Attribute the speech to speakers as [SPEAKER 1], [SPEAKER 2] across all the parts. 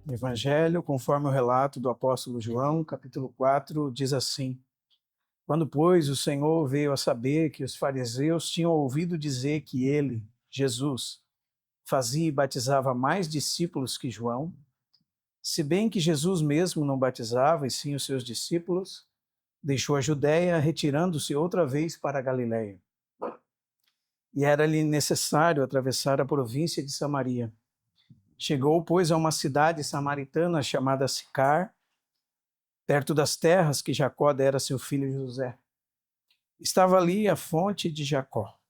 [SPEAKER 1] Evangelho, conforme o relato do apóstolo João, capítulo 4, diz assim: Quando, pois, o Senhor veio a saber que os fariseus tinham ouvido dizer que ele, Jesus, fazia e batizava mais discípulos que João, se bem que Jesus mesmo não batizava, e sim os seus discípulos, deixou a Judéia, retirando-se outra vez para a Galiléia. E era-lhe necessário atravessar a província de Samaria. Chegou, pois, a uma cidade samaritana chamada Sicar, perto das terras que Jacó dera a seu filho José. Estava ali a fonte de Jacó.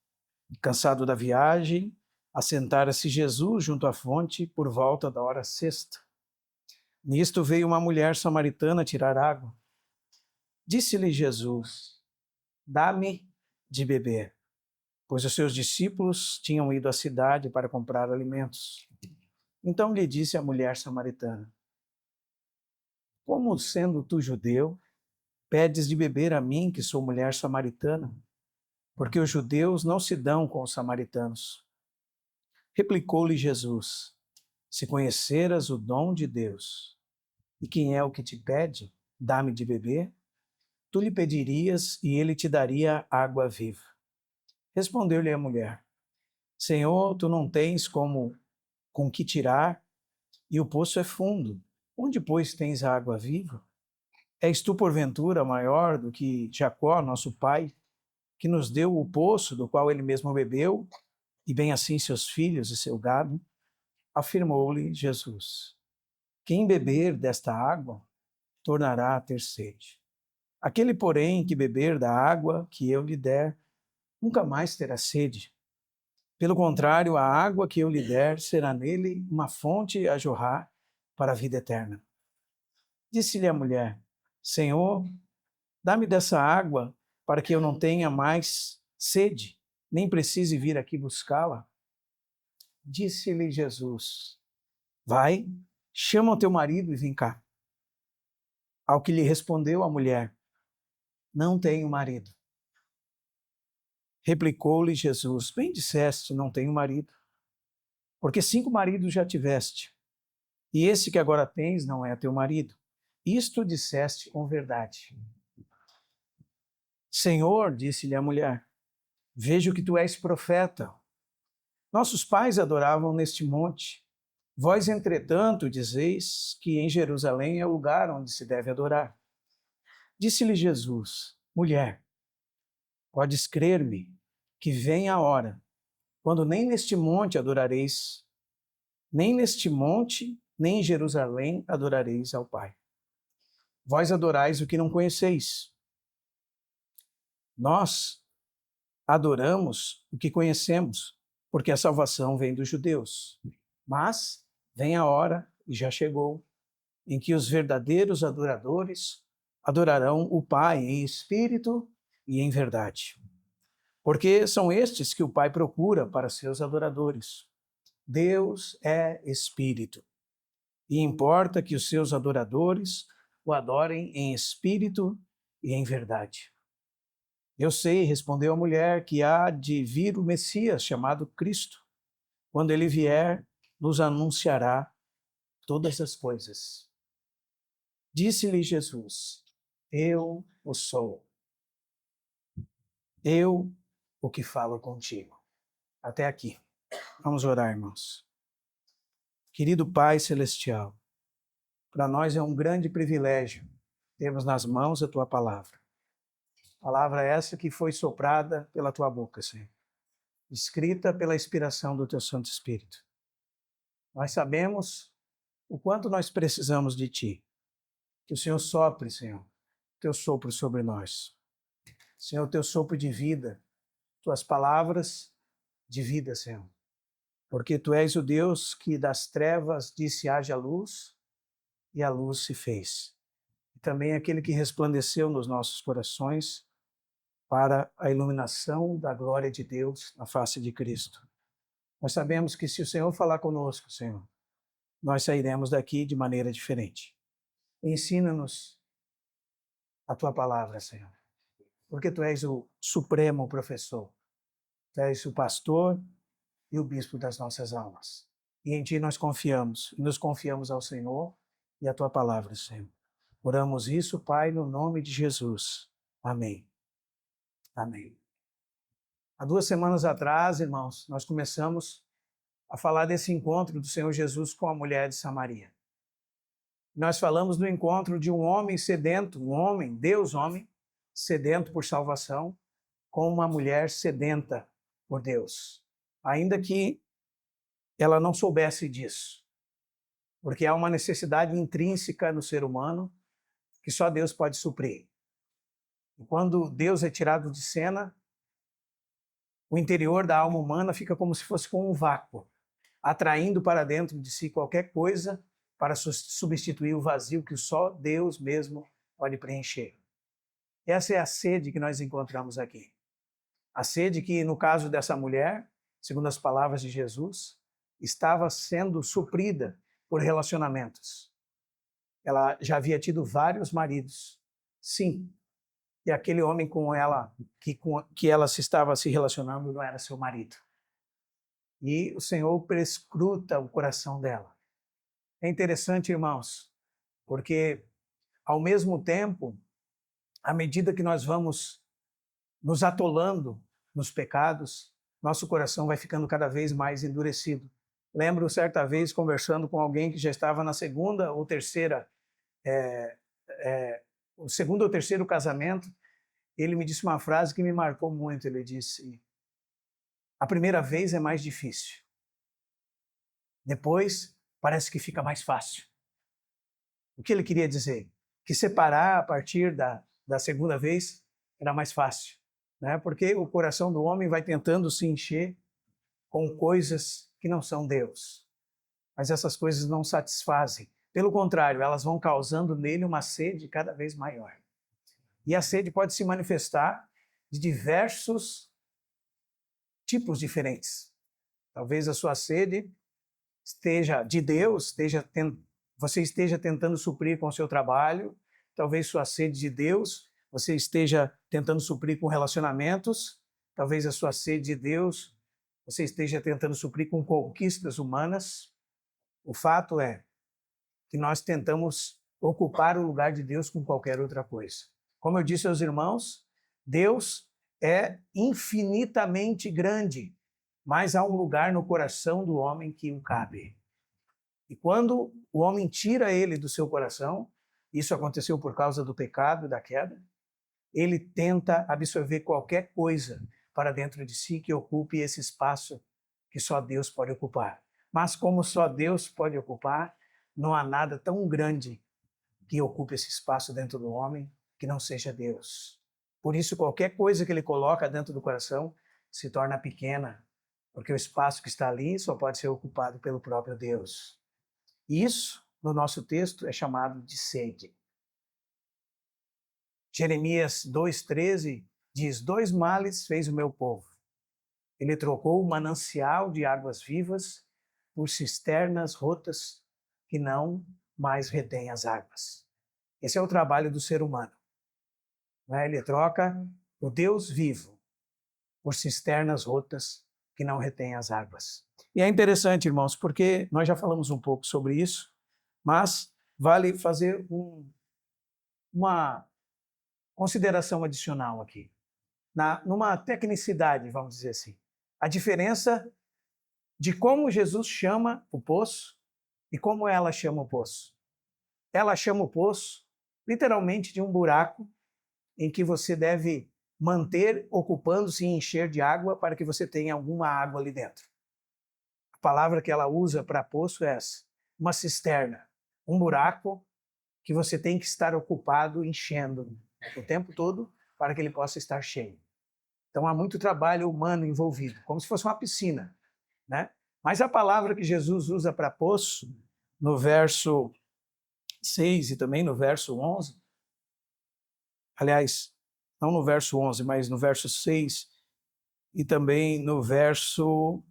[SPEAKER 1] Cansado da viagem, assentara-se Jesus junto à fonte por volta da hora sexta. Nisto veio uma mulher samaritana tirar água. Disse-lhe Jesus: Dá-me de beber, pois os seus discípulos tinham ido à cidade para comprar alimentos. Então lhe disse a mulher samaritana: Como sendo tu judeu, pedes de beber a mim, que sou mulher samaritana? Porque os judeus não se dão com os samaritanos. Replicou-lhe Jesus: Se conheceras o dom de Deus, e quem é o que te pede, dá-me de beber, tu lhe pedirias e ele te daria água viva. Respondeu-lhe a mulher: Senhor, tu não tens com que tirar, e o poço é fundo. Onde, pois, tens a água viva? És tu, porventura, maior do que Jacó, nosso pai, que nos deu o poço do qual ele mesmo bebeu, e bem assim seus filhos e seu gado? Afirmou-lhe Jesus: Quem beber desta água, tornará a ter sede. Aquele, porém, que beber da água que eu lhe der, nunca mais terá sede. Pelo contrário, a água que eu lhe der será nele uma fonte a jorrar para a vida eterna. Disse-lhe a mulher: Senhor, dá-me dessa água para que eu não tenha mais sede, nem precise vir aqui buscá-la. Disse-lhe Jesus: Vai, chama o teu marido e vem cá. Ao que lhe respondeu a mulher: Não tenho marido. Replicou-lhe Jesus: Bem disseste, não tenho marido, porque 5 maridos já tiveste, e esse que agora tens não é teu marido. Isto disseste com verdade. Senhor, disse-lhe a mulher, vejo que tu és profeta. Nossos pais adoravam neste monte. Vós, entretanto, dizeis que em Jerusalém é o lugar onde se deve adorar. Disse-lhe Jesus: Mulher, podes crer-me que vem a hora, quando nem neste monte adorareis, nem neste monte, nem em Jerusalém adorareis ao Pai. Vós adorais o que não conheceis. Nós adoramos o que conhecemos, porque a salvação vem dos judeus. Mas vem a hora, e já chegou, em que os verdadeiros adoradores adorarão o Pai em espírito e em verdade. Porque são estes que o Pai procura para seus adoradores. Deus é espírito, e importa que os seus adoradores o adorem em espírito e em verdade. Eu sei, respondeu a mulher, que há de vir o Messias, chamado Cristo. Quando ele vier, nos anunciará todas as coisas. Disse-lhe Jesus: Eu o sou. Eu o que falo contigo. Até aqui. Vamos orar, irmãos. Querido Pai Celestial, para nós é um grande privilégio termos nas mãos a Tua palavra. Palavra essa que foi soprada pela Tua boca, Senhor. Escrita pela inspiração do Teu Santo Espírito. Nós sabemos o quanto nós precisamos de Ti. Que o Senhor sopre, Senhor, Teu sopro sobre nós. Senhor, Teu sopro de vida, Tuas palavras de vida, Senhor. Porque Tu és o Deus que das trevas disse haja luz, e a luz se fez. E também aquele que resplandeceu nos nossos corações para a iluminação da glória de Deus na face de Cristo. Nós sabemos que se o Senhor falar conosco, Senhor, nós sairemos daqui de maneira diferente. Ensina-nos a Tua palavra, Senhor, porque Tu és o supremo professor. Tu és o pastor e o bispo das nossas almas. E em Ti nós confiamos, e nos confiamos ao Senhor e à Tua palavra, Senhor. Oramos isso, Pai, no nome de Jesus. Amém. Amém. Há 2 semanas atrás, irmãos, nós começamos a falar desse encontro do Senhor Jesus com a mulher de Samaria. Nós falamos do encontro de um homem sedento, um homem, Deus homem, sedento por salvação, com uma mulher sedenta por Deus. Ainda que ela não soubesse disso. Porque há uma necessidade intrínseca no ser humano que só Deus pode suprir. E quando Deus é tirado de cena, o interior da alma humana fica como se fosse com um vácuo, atraindo para dentro de si qualquer coisa para substituir o vazio que só Deus mesmo pode preencher. Essa é a sede que nós encontramos aqui. A sede que, no caso dessa mulher, segundo as palavras de Jesus, estava sendo suprida por relacionamentos. Ela já havia tido vários maridos, sim, e aquele homem com que ela se estava se relacionando não era seu marido. E o Senhor prescruta o coração dela. É interessante, irmãos, porque ao mesmo tempo, à medida que nós vamos nos atolando nos pecados, nosso coração vai ficando cada vez mais endurecido. Lembro certa vez conversando com alguém que já estava na segunda ou terceira, o segundo ou terceiro casamento. Ele me disse uma frase que me marcou muito. Ele disse: a primeira vez é mais difícil. Depois parece que fica mais fácil. O que ele queria dizer? Que separar a partir da segunda vez era mais fácil, né? Porque o coração do homem vai tentando se encher com coisas que não são Deus. Mas essas coisas não satisfazem. Pelo contrário, elas vão causando nele uma sede cada vez maior. E a sede pode se manifestar de diversos tipos diferentes. Talvez a sua sede esteja de Deus, você esteja tentando suprir com o seu trabalho. Talvez sua sede de Deus, você esteja tentando suprir com relacionamentos. Talvez a sua sede de Deus, você esteja tentando suprir com conquistas humanas. O fato é que nós tentamos ocupar o lugar de Deus com qualquer outra coisa. Como eu disse aos irmãos, Deus é infinitamente grande, mas há um lugar no coração do homem que o cabe. E quando o homem tira ele do seu coração, isso aconteceu por causa do pecado e da queda, ele tenta absorver qualquer coisa para dentro de si que ocupe esse espaço que só Deus pode ocupar. Mas como só Deus pode ocupar, não há nada tão grande que ocupe esse espaço dentro do homem que não seja Deus. Por isso, qualquer coisa que ele coloca dentro do coração se torna pequena, porque o espaço que está ali só pode ser ocupado pelo próprio Deus. E isso, no nosso texto, é chamado de sede. Jeremias 2,13 diz: 2 males fez o meu povo. Ele trocou o manancial de águas vivas por cisternas rotas que não mais retêm as águas. Esse é o trabalho do ser humano. Ele troca o Deus vivo por cisternas rotas que não retêm as águas. E é interessante, irmãos, porque nós já falamos um pouco sobre isso, mas vale fazer uma consideração adicional aqui. Numa tecnicidade, vamos dizer assim. A diferença de como Jesus chama o poço e como ela chama o poço. Ela chama o poço literalmente de um buraco em que você deve manter ocupando-se e encher de água para que você tenha alguma água ali dentro. A palavra que ela usa para poço é essa: uma cisterna, um buraco que você tem que estar ocupado, enchendo o tempo todo para que ele possa estar cheio. Então há muito trabalho humano envolvido, como se fosse uma piscina, né? Mas a palavra que Jesus usa para poço, no verso 6 e também no verso 11, aliás, não no verso 11, mas no verso 6 e também no verso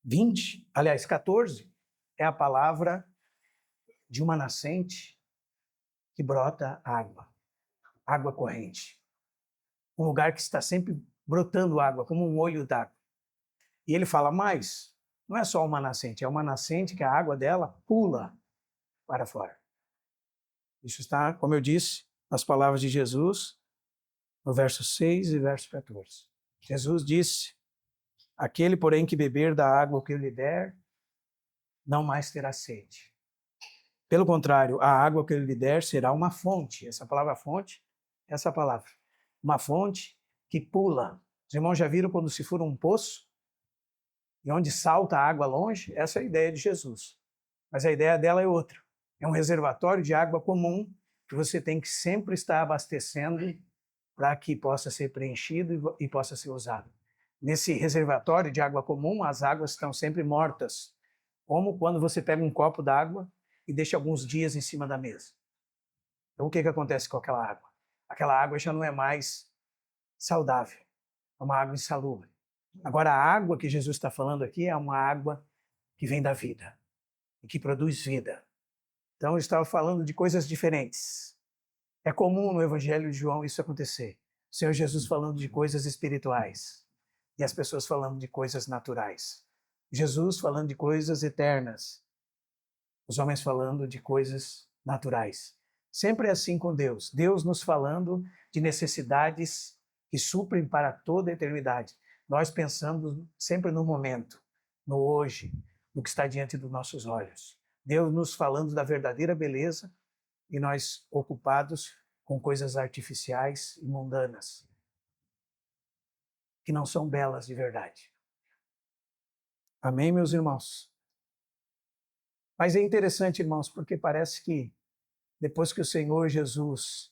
[SPEAKER 1] 20, aliás, 14, é a palavra de uma nascente que brota água corrente. Um lugar que está sempre brotando água, como um olho d'água. E ele fala mais, não é só uma nascente, é uma nascente que a água dela pula para fora. Isso está, como eu disse, nas palavras de Jesus, no verso 6 e verso 14. Jesus disse: aquele, porém, que beber da água que eu lhe der, não mais terá sede. Pelo contrário, a água que eu lhe der será uma fonte. Essa palavra fonte, essa palavra. Uma fonte que pula. Os irmãos já viram quando se fura um poço? E onde salta a água longe? Essa é a ideia de Jesus. Mas a ideia dela é outra. É um reservatório de água comum que você tem que sempre estar abastecendo para que possa ser preenchido e possa ser usado. Nesse reservatório de água comum, as águas estão sempre mortas, como quando você pega um copo d'água e deixa alguns dias em cima da mesa. Então, o que acontece com aquela água? Aquela água já não é mais saudável, é uma água insalubre. Agora, a água que Jesus está falando aqui é uma água que vem da vida e que produz vida. Então, ele estava falando de coisas diferentes. É comum no Evangelho de João isso acontecer. O Senhor Jesus falando de coisas espirituais e as pessoas falando de coisas naturais. Jesus falando de coisas eternas, os homens falando de coisas naturais. Sempre é assim com Deus. Deus nos falando de necessidades que suprem para toda a eternidade. Nós pensamos sempre no momento, no hoje, no que está diante dos nossos olhos. Deus nos falando da verdadeira beleza e nós ocupados com coisas artificiais e mundanas, que não são belas de verdade. Amém, meus irmãos? Mas é interessante, irmãos, porque parece que depois que o Senhor Jesus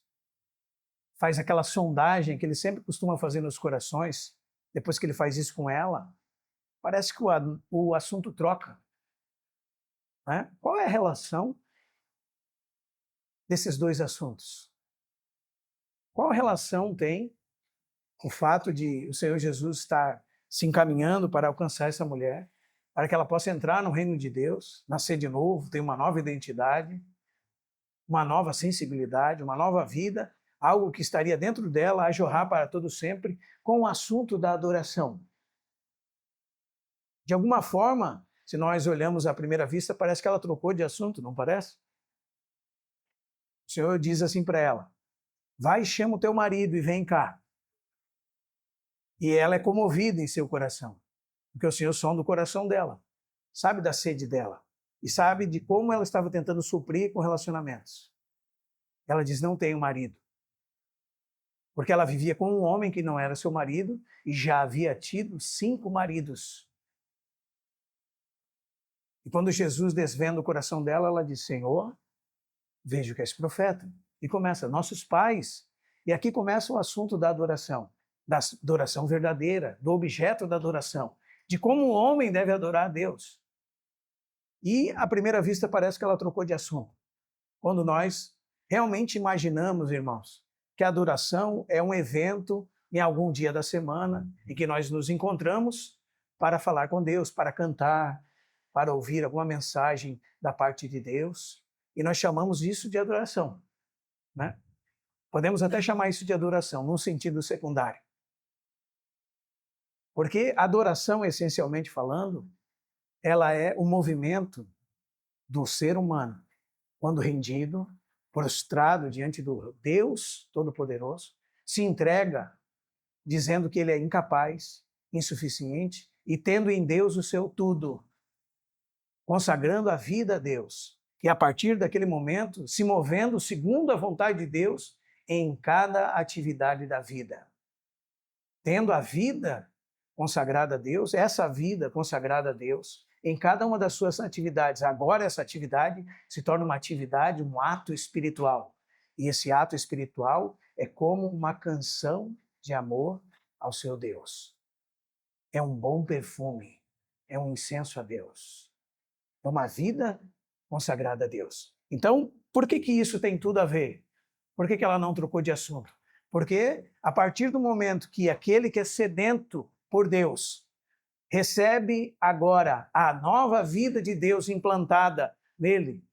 [SPEAKER 1] faz aquela sondagem que ele sempre costuma fazer nos corações, depois que ele faz isso com ela, parece que o assunto troca. Né? Qual é a relação desses dois assuntos? Qual relação tem o fato de o Senhor Jesus estar se encaminhando para alcançar essa mulher, para que ela possa entrar no reino de Deus, nascer de novo, ter uma nova identidade, uma nova sensibilidade, uma nova vida, algo que estaria dentro dela a jorrar para todo sempre, com o assunto da adoração? De alguma forma, se nós olhamos à primeira vista, parece que ela trocou de assunto, não parece? O Senhor diz assim para ela: vai, chama o teu marido e vem cá. E ela é comovida em seu coração, porque o Senhor sonda o coração dela, sabe da sede dela e sabe de como ela estava tentando suprir com relacionamentos. Ela diz: não tenho marido. Porque ela vivia com um homem que não era seu marido e já havia tido 5 maridos. E quando Jesus desvenda o coração dela, ela diz: Senhor, vejo que és profeta. E começa: nossos pais. E aqui começa o assunto da adoração verdadeira, do objeto da adoração, de como o homem deve adorar a Deus. E, à primeira vista, parece que ela trocou de assunto. Quando nós realmente imaginamos, irmãos, que a adoração é um evento em algum dia da semana em que nós nos encontramos para falar com Deus, para cantar, para ouvir alguma mensagem da parte de Deus, e nós chamamos isso de adoração, né? Podemos até chamar isso de adoração, num sentido secundário. Porque a adoração, essencialmente falando, ela é o movimento do ser humano, quando rendido, prostrado diante do Deus Todo-Poderoso, se entrega dizendo que ele é incapaz, insuficiente, e tendo em Deus o seu tudo, consagrando a vida a Deus, e a partir daquele momento se movendo segundo a vontade de Deus em cada atividade da vida. Tendo a vida consagrada a Deus, essa vida consagrada a Deus, em cada uma das suas atividades. Agora essa atividade se torna uma atividade, um ato espiritual. E esse ato espiritual é como uma canção de amor ao seu Deus. É um bom perfume, é um incenso a Deus. É uma vida consagrada a Deus. Então, por que isso tem tudo a ver? Por que ela não trocou de assunto? Porque a partir do momento que aquele que é sedento por Deus recebe agora a nova vida de Deus implantada nele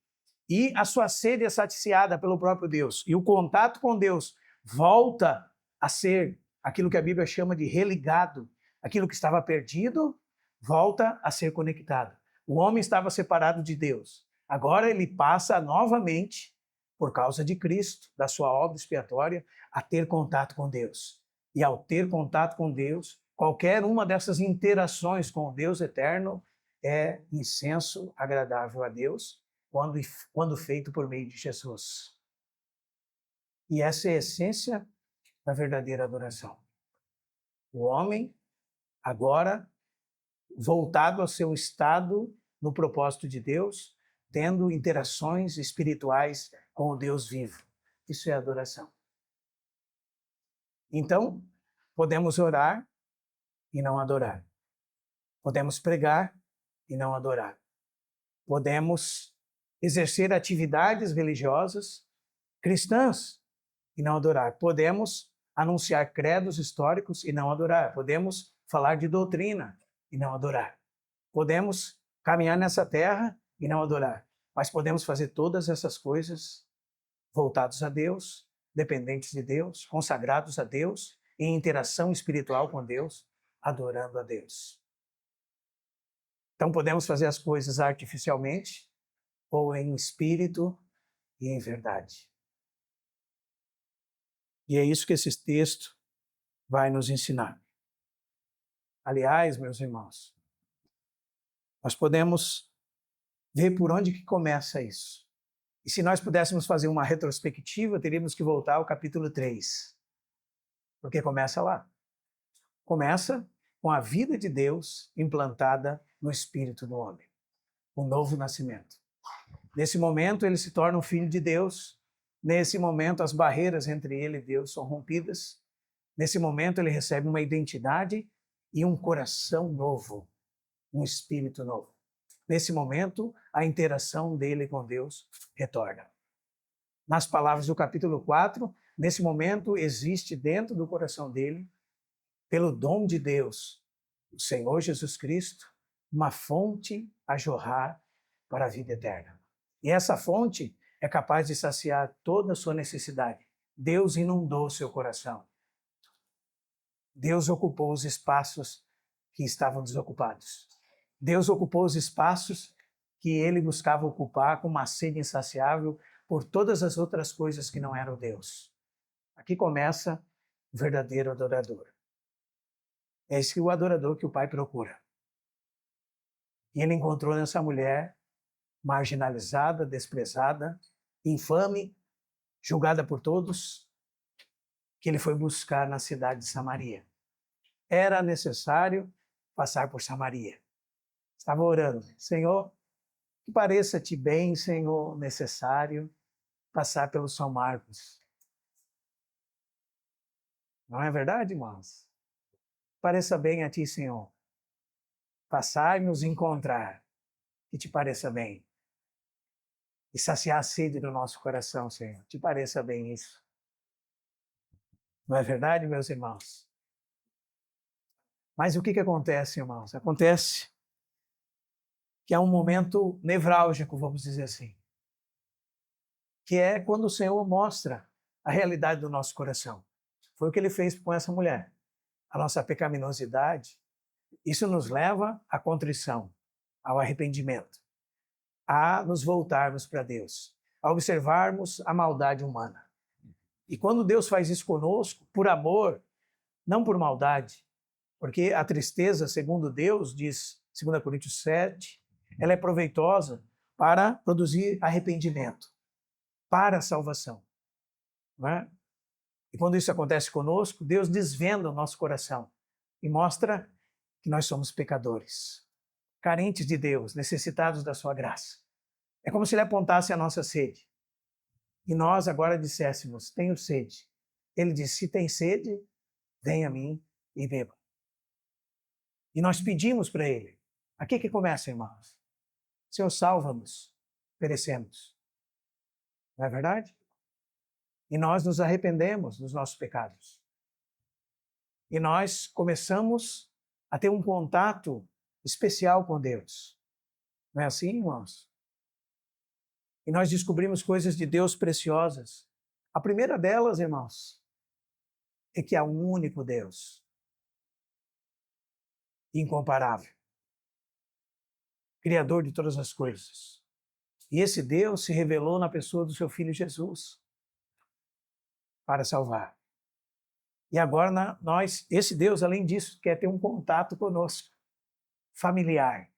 [SPEAKER 1] e a sua sede é saciada pelo próprio Deus e o contato com Deus volta a ser aquilo que a Bíblia chama de religado, aquilo que estava perdido volta a ser conectado. O homem estava separado de Deus. Agora ele passa novamente, por causa de Cristo, da sua obra expiatória, a ter contato com Deus. E ao ter contato com Deus, qualquer uma dessas interações com o Deus eterno é incenso agradável a Deus, quando feito por meio de Jesus. E essa é a essência da verdadeira adoração. O homem, agora, voltado ao seu estado no propósito de Deus, tendo interações espirituais com o Deus vivo. Isso é adoração. Então, podemos orar e não adorar. Podemos pregar e não adorar. Podemos exercer atividades religiosas cristãs e não adorar. Podemos anunciar credos históricos e não adorar. Podemos falar de doutrina e não adorar. Podemos caminhar nessa terra e não adorar. Mas podemos fazer todas essas coisas voltados a Deus, dependentes de Deus, consagrados a Deus, em interação espiritual com Deus, adorando a Deus. Então podemos fazer as coisas artificialmente ou em espírito e em verdade. E é isso que esse texto vai nos ensinar. Aliás, meus irmãos, nós podemos ver por onde que começa isso. E se nós pudéssemos fazer uma retrospectiva, teríamos que voltar ao capítulo 3. Porque começa lá. Começa com a vida de Deus implantada no espírito do homem. O novo nascimento. Nesse momento, ele se torna um filho de Deus. Nesse momento, as barreiras entre ele e Deus são rompidas. Nesse momento, ele recebe uma identidade e um coração novo, um espírito novo. Nesse momento, a interação dele com Deus retorna. Nas palavras do capítulo 4, nesse momento existe dentro do coração dele, pelo dom de Deus, o Senhor Jesus Cristo, uma fonte a jorrar para a vida eterna. E essa fonte é capaz de saciar toda a sua necessidade. Deus inundou seu coração. Deus ocupou os espaços que estavam desocupados. Deus ocupou os espaços que ele buscava ocupar com uma sede insaciável por todas as outras coisas que não eram Deus. Aqui começa o verdadeiro adorador. É esse o adorador que o Pai procura. E ele encontrou nessa mulher marginalizada, desprezada, infame, julgada por todos, que ele foi buscar na cidade de Samaria. Era necessário passar por Samaria. Estava orando, Senhor, que pareça-te bem, Senhor, necessário passar pelo São Marcos. Não é verdade, irmãos? Pareça bem a ti, Senhor. Passar e nos encontrar, que te pareça bem. E saciar a sede do nosso coração, Senhor. Te pareça bem isso. Não é verdade, meus irmãos? Mas o que acontece, irmãos? Acontece que é um momento nevrálgico, vamos dizer assim, que é quando o Senhor mostra a realidade do nosso coração. Foi o que ele fez com essa mulher. A nossa pecaminosidade, isso nos leva à contrição, ao arrependimento, a nos voltarmos para Deus, a observarmos a maldade humana. E quando Deus faz isso conosco, por amor, não por maldade, porque a tristeza, segundo Deus, diz 2 Coríntios 7, ela é proveitosa para produzir arrependimento, para a salvação. Não é? E quando isso acontece conosco, Deus desvenda o nosso coração e mostra que nós somos pecadores, carentes de Deus, necessitados da sua graça. É como se ele apontasse a nossa sede. E nós agora disséssemos, tenho sede. Ele disse, se tem sede, venha a mim e beba. E nós pedimos para ele. Aqui que começa, irmãos. Senhor, salva-nos, perecemos. Não é verdade? E nós nos arrependemos dos nossos pecados. E nós começamos a ter um contato especial com Deus. Não é assim, irmãos? E nós descobrimos coisas de Deus preciosas. A primeira delas, irmãos, é que há um único Deus, incomparável. Criador de todas as coisas. E esse Deus se revelou na pessoa do seu Filho Jesus para salvar. E agora esse Deus, além disso, quer ter um contato conosco, familiar.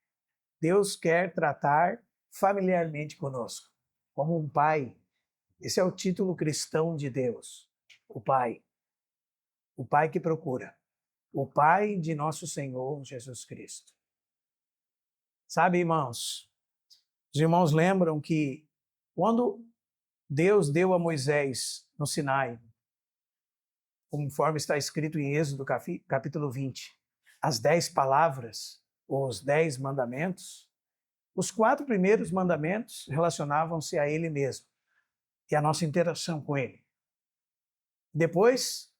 [SPEAKER 1] Deus quer tratar familiarmente conosco, como um pai. Esse é o título cristão de Deus, o Pai. O Pai que procura. O Pai de nosso Senhor Jesus Cristo. Sabe, irmãos, os irmãos lembram que quando Deus deu a Moisés no Sinai, conforme está escrito em Êxodo capítulo 20, as 10 palavras, ou os 10 mandamentos, os 4 primeiros mandamentos relacionavam-se a Ele mesmo e a nossa interação com Ele. Depois,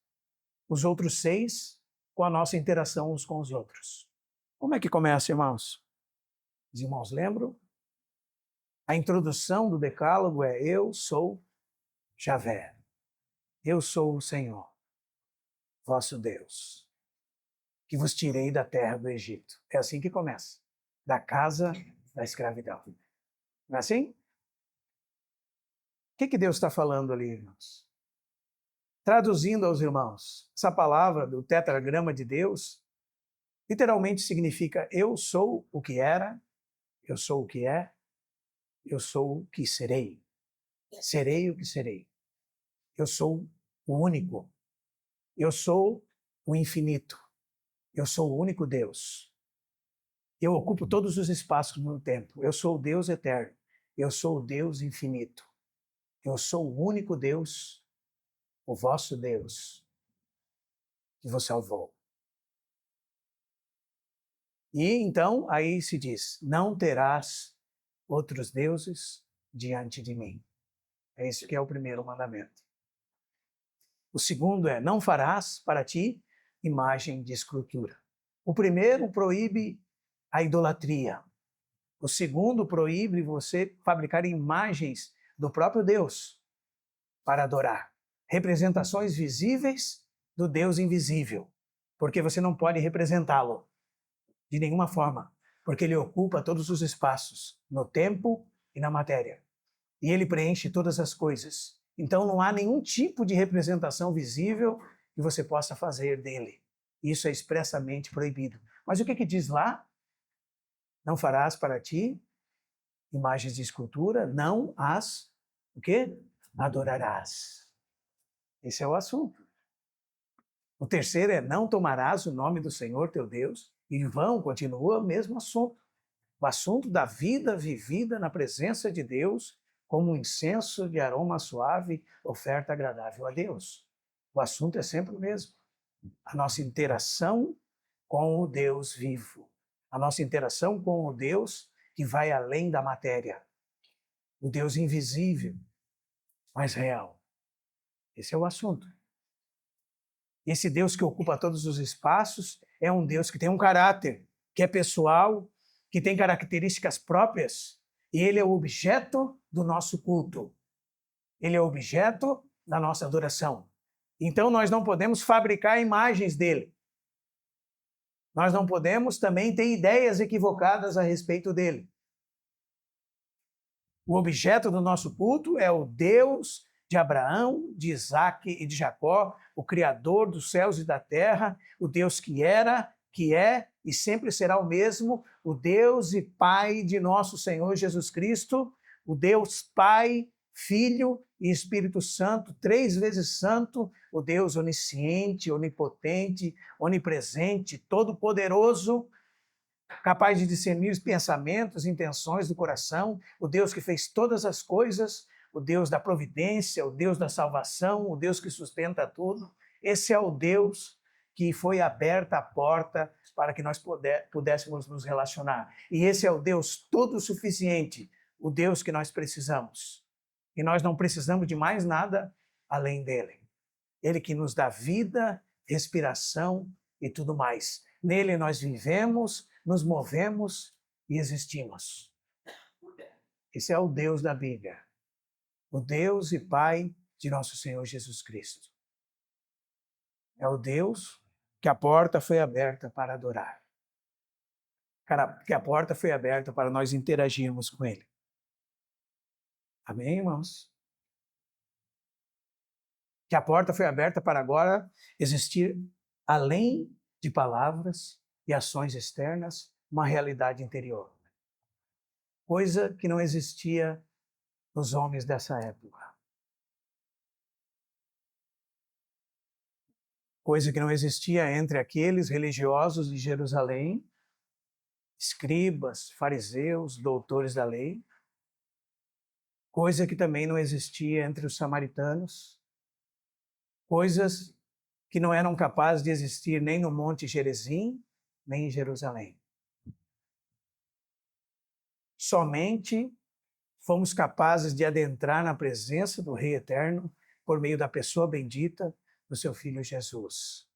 [SPEAKER 1] os outros 6 com a nossa interação uns com os outros. Como é que começa, irmãos? Os irmãos lembram? A introdução do decálogo é: eu sou Javé. Eu sou o Senhor, vosso Deus, que vos tirei da terra do Egito. É assim que começa. Da casa da escravidão. Não é assim? O que Deus está falando ali, irmãos? Traduzindo aos irmãos, essa palavra do tetragrama de Deus literalmente significa: eu sou o que era, eu sou o que é, eu sou o que serei. Serei o que serei. Eu sou o único. Eu sou o infinito. Eu sou o único Deus. Eu ocupo todos os espaços no tempo. Eu sou o Deus eterno. Eu sou o Deus infinito. Eu sou o único Deus, o vosso Deus, que vos salvou. E então, aí se diz: não terás outros deuses diante de mim. É isso que é o primeiro mandamento. O segundo é: não farás para ti imagem de escultura. O primeiro proíbe a idolatria. O segundo proíbe você fabricar imagens do próprio Deus para adorar. Representações visíveis do Deus invisível. Porque você não pode representá-lo de nenhuma forma. Porque ele ocupa todos os espaços, no tempo e na matéria. E ele preenche todas as coisas. Então não há nenhum tipo de representação visível que você possa fazer dele. Isso é expressamente proibido. Mas o que diz lá? Não farás para ti imagens de escultura, não as, o quê? Adorarás. Esse é o assunto. O terceiro é: não tomarás o nome do Senhor teu Deus em vão. Continua o mesmo assunto. O assunto da vida vivida na presença de Deus como um incenso de aroma suave, oferta agradável a Deus. O assunto é sempre o mesmo. A nossa interação com o Deus vivo. A nossa interação com o Deus que vai além da matéria. O Deus invisível, mas real. Esse é o assunto. Esse Deus que ocupa todos os espaços é um Deus que tem um caráter, que é pessoal, que tem características próprias, e ele é o objeto do nosso culto. Ele é o objeto da nossa adoração. Então nós não podemos fabricar imagens dele. Nós não podemos também ter ideias equivocadas a respeito dele. O objeto do nosso culto é o Deus de Abraão, de Isaque e de Jacó, o Criador dos céus e da terra, o Deus que era, que é e sempre será o mesmo, o Deus e Pai de nosso Senhor Jesus Cristo, o Deus Pai, Filho e Espírito Santo, 3 vezes santo, o Deus onisciente, onipotente, onipresente, todo-poderoso, capaz de discernir os pensamentos, intenções do coração, o Deus que fez todas as coisas, o Deus da providência, o Deus da salvação, o Deus que sustenta tudo. Esse é o Deus que foi aberta a porta para que nós pudéssemos nos relacionar. E esse é o Deus todo suficiente, o Deus que nós precisamos. E nós não precisamos de mais nada além dele. Ele que nos dá vida, respiração e tudo mais. Nele nós vivemos, nos movemos e existimos. Esse é o Deus da Bíblia. O Deus e Pai de nosso Senhor Jesus Cristo. É o Deus que a porta foi aberta para adorar. que a porta foi aberta para nós interagirmos com Ele. Amém, irmãos? Que a porta foi aberta para agora existir, além de palavras e ações externas, uma realidade interior. Coisa que não existia nos homens dessa época. Coisa que não existia entre aqueles religiosos de Jerusalém, escribas, fariseus, doutores da lei. Coisa que também não existia entre os samaritanos. Coisas que não eram capazes de existir nem no Monte Gerizim, nem em Jerusalém. Somente fomos capazes de adentrar na presença do Rei Eterno por meio da pessoa bendita do seu Filho Jesus.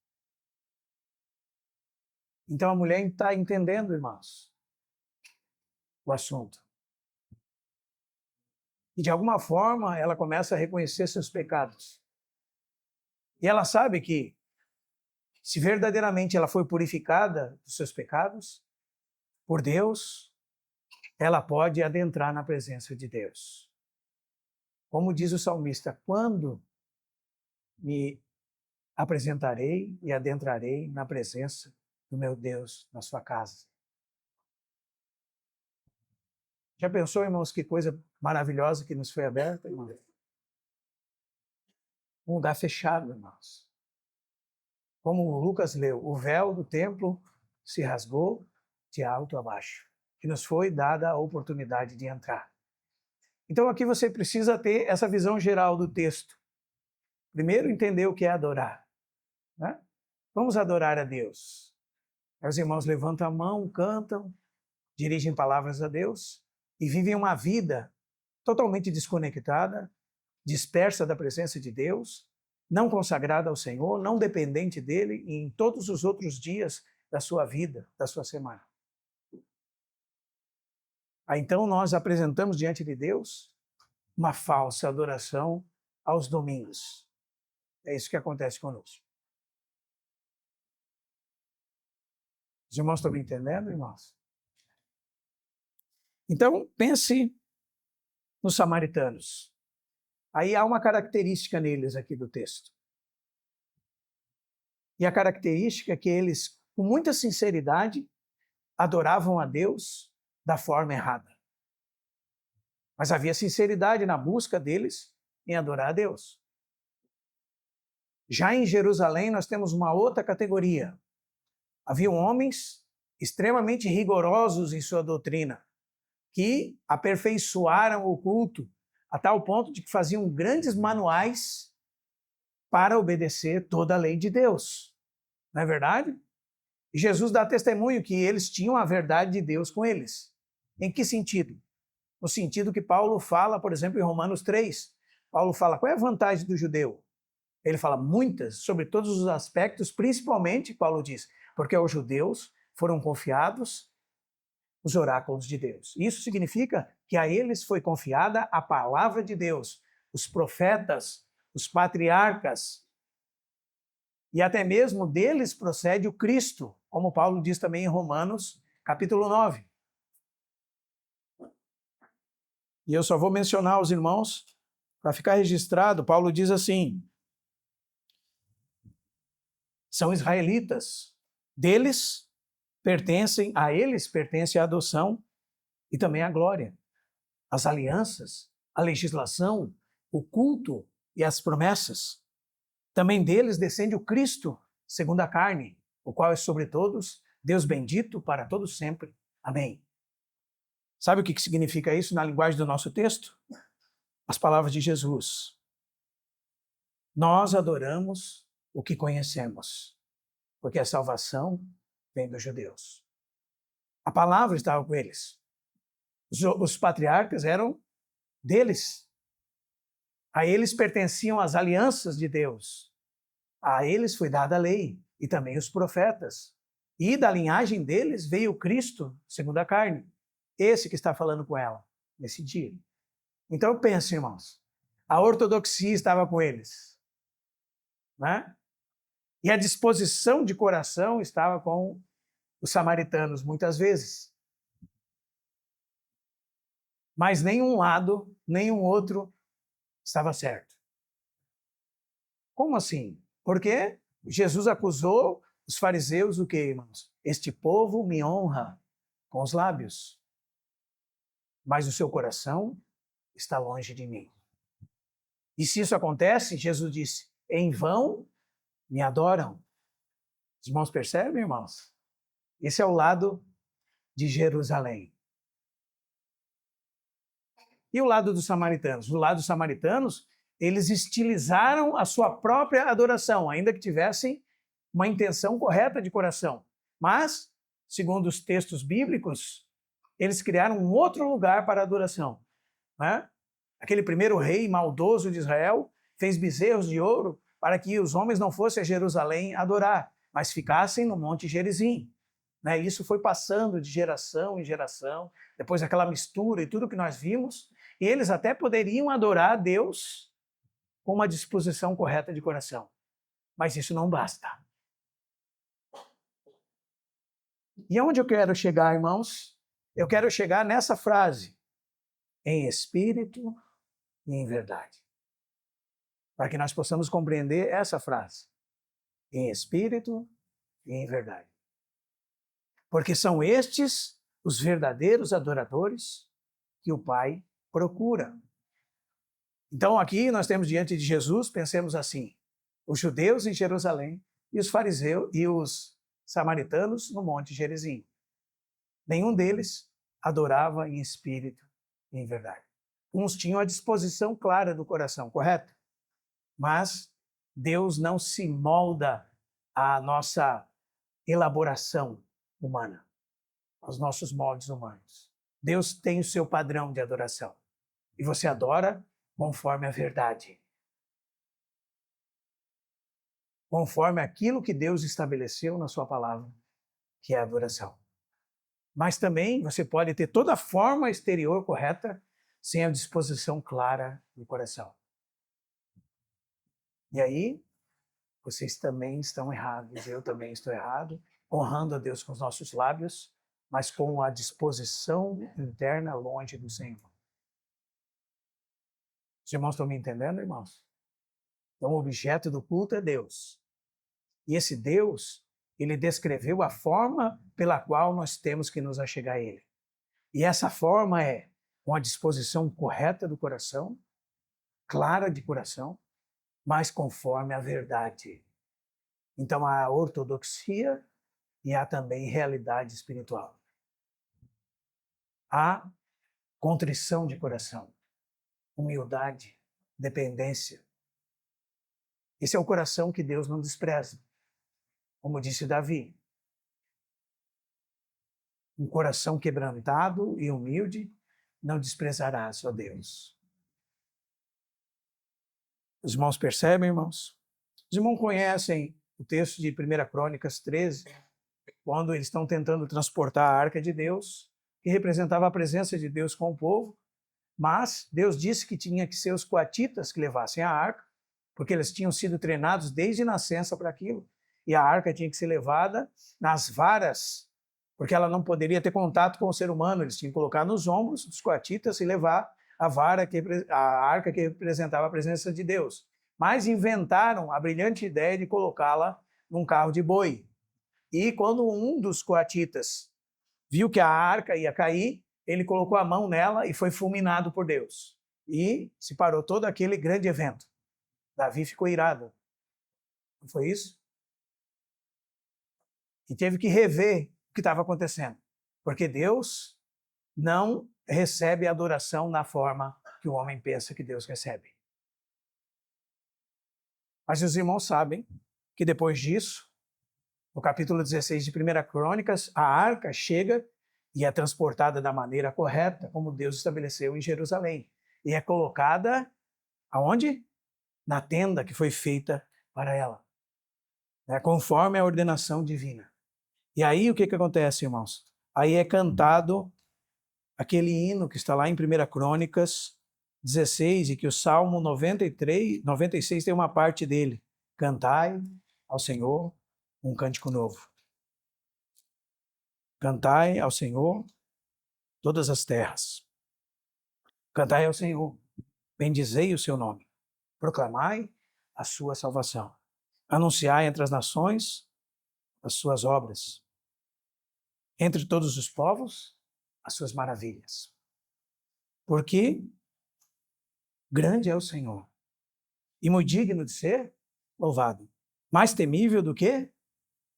[SPEAKER 1] Então a mulher está entendendo, irmãos, o assunto. E de alguma forma ela começa a reconhecer seus pecados. E ela sabe que, se verdadeiramente ela foi purificada dos seus pecados, por Deus, ela pode adentrar na presença de Deus. Como diz o salmista, quando me apresentarei e adentrarei na presença do meu Deus na sua casa. Já pensou, irmãos, que coisa maravilhosa que nos foi aberta, irmãos? Um lugar fechado, irmãos. Como o Lucas leu, o véu do templo se rasgou de alto a baixo, e nos foi dada a oportunidade de entrar. Então aqui você precisa ter essa visão geral do texto. Primeiro, entender o que é adorar. Né? Vamos adorar a Deus. Aí os irmãos levantam a mão, cantam, dirigem palavras a Deus e vivem uma vida totalmente desconectada, dispersa da presença de Deus, não consagrada ao Senhor, não dependente dele em todos os outros dias da sua vida, da sua semana. Aí, então nós apresentamos diante de Deus uma falsa adoração aos domingos. É isso que acontece conosco. Os irmãos estão me entendendo, irmãos? Então, pense nos samaritanos. Aí há uma característica neles aqui do texto. E a característica é que eles, com muita sinceridade, adoravam a Deus da forma errada. Mas havia sinceridade na busca deles em adorar a Deus. Já em Jerusalém, nós temos uma outra categoria. Haviam homens extremamente rigorosos em sua doutrina, que aperfeiçoaram o culto a tal ponto de que faziam grandes manuais para obedecer toda a lei de Deus. Não é verdade? E Jesus dá testemunho que eles tinham a verdade de Deus com eles. Em que sentido? No sentido que Paulo fala, por exemplo, em Romanos 3. Paulo fala, qual é a vantagem do judeu? Ele fala muitas, sobre todos os aspectos, principalmente, Paulo diz, porque aos judeus foram confiados os oráculos de Deus. Isso significa que a eles foi confiada a palavra de Deus, os profetas, os patriarcas, e até mesmo deles procede o Cristo, como Paulo diz também em Romanos, capítulo 9. E eu só vou mencionar os irmãos para ficar registrado. Paulo diz assim, são israelitas, a eles pertence a adoção e também a glória, as alianças, a legislação, o culto e as promessas. Também deles descende o Cristo, segundo a carne, o qual é sobre todos, Deus bendito para todos sempre. Amém. Sabe o que significa isso na linguagem do nosso texto? As palavras de Jesus. Nós adoramos o que conhecemos, porque a salvação vem dos judeus. A palavra estava com eles. Os patriarcas eram deles. A eles pertenciam as alianças de Deus. A eles foi dada a lei e também os profetas. E da linhagem deles veio Cristo, segundo a carne. Esse que está falando com ela, nesse dia. Então pense, irmãos, a ortodoxia estava com eles, né? E a disposição de coração estava com os samaritanos muitas vezes. Mas nenhum lado, nenhum outro estava certo. Como assim? Porque Jesus acusou os fariseus o quê, irmãos? Este povo me honra com os lábios, mas o seu coração está longe de mim. E se isso acontece, Jesus disse, em vão me adoram. Os irmãos percebem, irmãos? Esse é o lado de Jerusalém. E o lado dos samaritanos? O lado dos samaritanos, eles estilizaram a sua própria adoração, ainda que tivessem uma intenção correta de coração. Mas, segundo os textos bíblicos, eles criaram um outro lugar para a adoração. Né? Aquele primeiro rei maldoso de Israel fez bezerros de ouro para que os homens não fossem a Jerusalém adorar, mas ficassem no Monte Gerizim. Né? Isso foi passando de geração em geração, depois daquela mistura e tudo que nós vimos, e eles até poderiam adorar a Deus com uma disposição correta de coração. Mas isso não basta. E aonde eu quero chegar, irmãos? Eu quero chegar nessa frase, em espírito e em verdade. Para que nós possamos compreender essa frase, em espírito e em verdade. Porque são estes os verdadeiros adoradores que o Pai procura. Então aqui nós temos diante de Jesus, pensemos assim, os judeus em Jerusalém e os fariseus e os samaritanos no Monte Gerizim. Nenhum deles adorava em espírito e em verdade. Uns tinham a disposição clara do coração, correto? Mas Deus não se molda à nossa elaboração humana, aos nossos moldes humanos. Deus tem o seu padrão de adoração. E você adora conforme a verdade. Conforme aquilo que Deus estabeleceu na sua palavra, que é a adoração. Mas também você pode ter toda a forma exterior correta, sem a disposição clara do coração. E aí, vocês também estão errados, eu também estou errado, honrando a Deus com os nossos lábios, mas com a disposição interna longe do Senhor. Os irmãos estão me entendendo, irmãos? Então, o objeto do culto é Deus. E esse Deus, ele descreveu a forma pela qual nós temos que nos achegar a Ele. E essa forma é com a disposição correta do coração, clara de coração, mas conforme a verdade. Então, há ortodoxia e há também realidade espiritual. Há contrição de coração, humildade, dependência. Esse é o coração que Deus não despreza. Como disse Davi, um coração quebrantado e humilde não desprezarás, ó Deus. Os irmãos percebem, irmãos? Os irmãos conhecem o texto de 1 Crônicas 13, quando eles estão tentando transportar a arca de Deus, que representava a presença de Deus com o povo, mas Deus disse que tinha que ser os coatitas que levassem a arca, porque eles tinham sido treinados desde nascença para aquilo, e a arca tinha que ser levada nas varas, porque ela não poderia ter contato com o ser humano, eles tinham que colocar nos ombros dos coatitas e levar a arca que representava a presença de Deus. Mas inventaram a brilhante ideia de colocá-la num carro de boi. E quando um dos coatitas viu que a arca ia cair, ele colocou a mão nela e foi fulminado por Deus. E se parou todo aquele grande evento. Davi ficou irado. Não foi isso? E teve que rever o que estava acontecendo. Porque Deus não recebe adoração na forma que o homem pensa que Deus recebe. Mas os irmãos sabem que depois disso, no capítulo 16 de 1 Crônicas, a arca chega e é transportada da maneira correta, como Deus estabeleceu em Jerusalém. E é colocada aonde? Na tenda que foi feita para ela, conforme a ordenação divina. E aí o que acontece, irmãos? Aí é cantado aquele hino que está lá em 1 Crônicas 16, e que o Salmo 96 tem uma parte dele. Cantai ao Senhor um cântico novo. Cantai ao Senhor todas as terras. Cantai ao Senhor, bendizei o seu nome. Proclamai a sua salvação. Anunciai entre as nações as suas obras. Entre todos os povos, as suas maravilhas. Porque grande é o Senhor e muito digno de ser louvado. Mais temível do que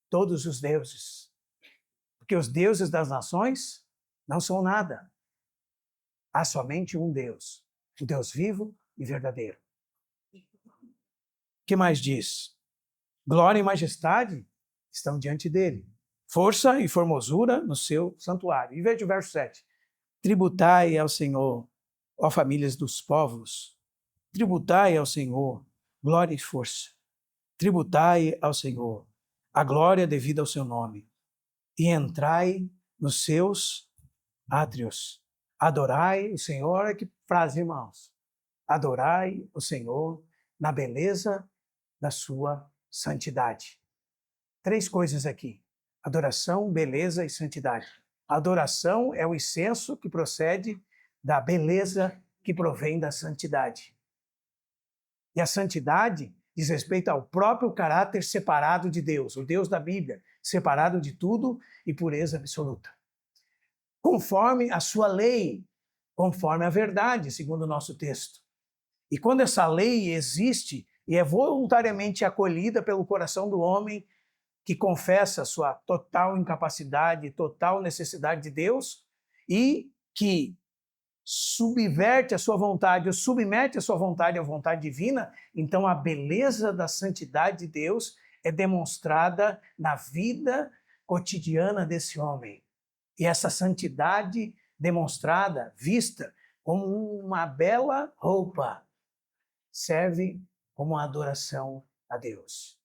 [SPEAKER 1] todos os deuses. Porque os deuses das nações não são nada. Há somente um Deus, o Deus vivo e verdadeiro. O que mais diz? Glória e majestade estão diante dele. Força e formosura no seu santuário. E veja o verso 7. Tributai ao Senhor, ó famílias dos povos. Tributai ao Senhor glória e força. Tributai ao Senhor a glória devida ao seu nome. E entrai nos seus átrios. Adorai o Senhor. Olha que frase, irmãos. Adorai o Senhor na beleza da sua santidade. 3 coisas aqui. Adoração, beleza e santidade. A adoração é o incenso que procede da beleza que provém da santidade. E a santidade diz respeito ao próprio caráter separado de Deus, o Deus da Bíblia, separado de tudo e pureza absoluta. Conforme a sua lei, conforme a verdade, segundo o nosso texto. E quando essa lei existe e é voluntariamente acolhida pelo coração do homem, que confessa a sua total incapacidade, total necessidade de Deus, e que subverte a sua vontade, ou submete a sua vontade à vontade divina, então a beleza da santidade de Deus é demonstrada na vida cotidiana desse homem. E essa santidade demonstrada, vista como uma bela roupa, serve como uma adoração a Deus.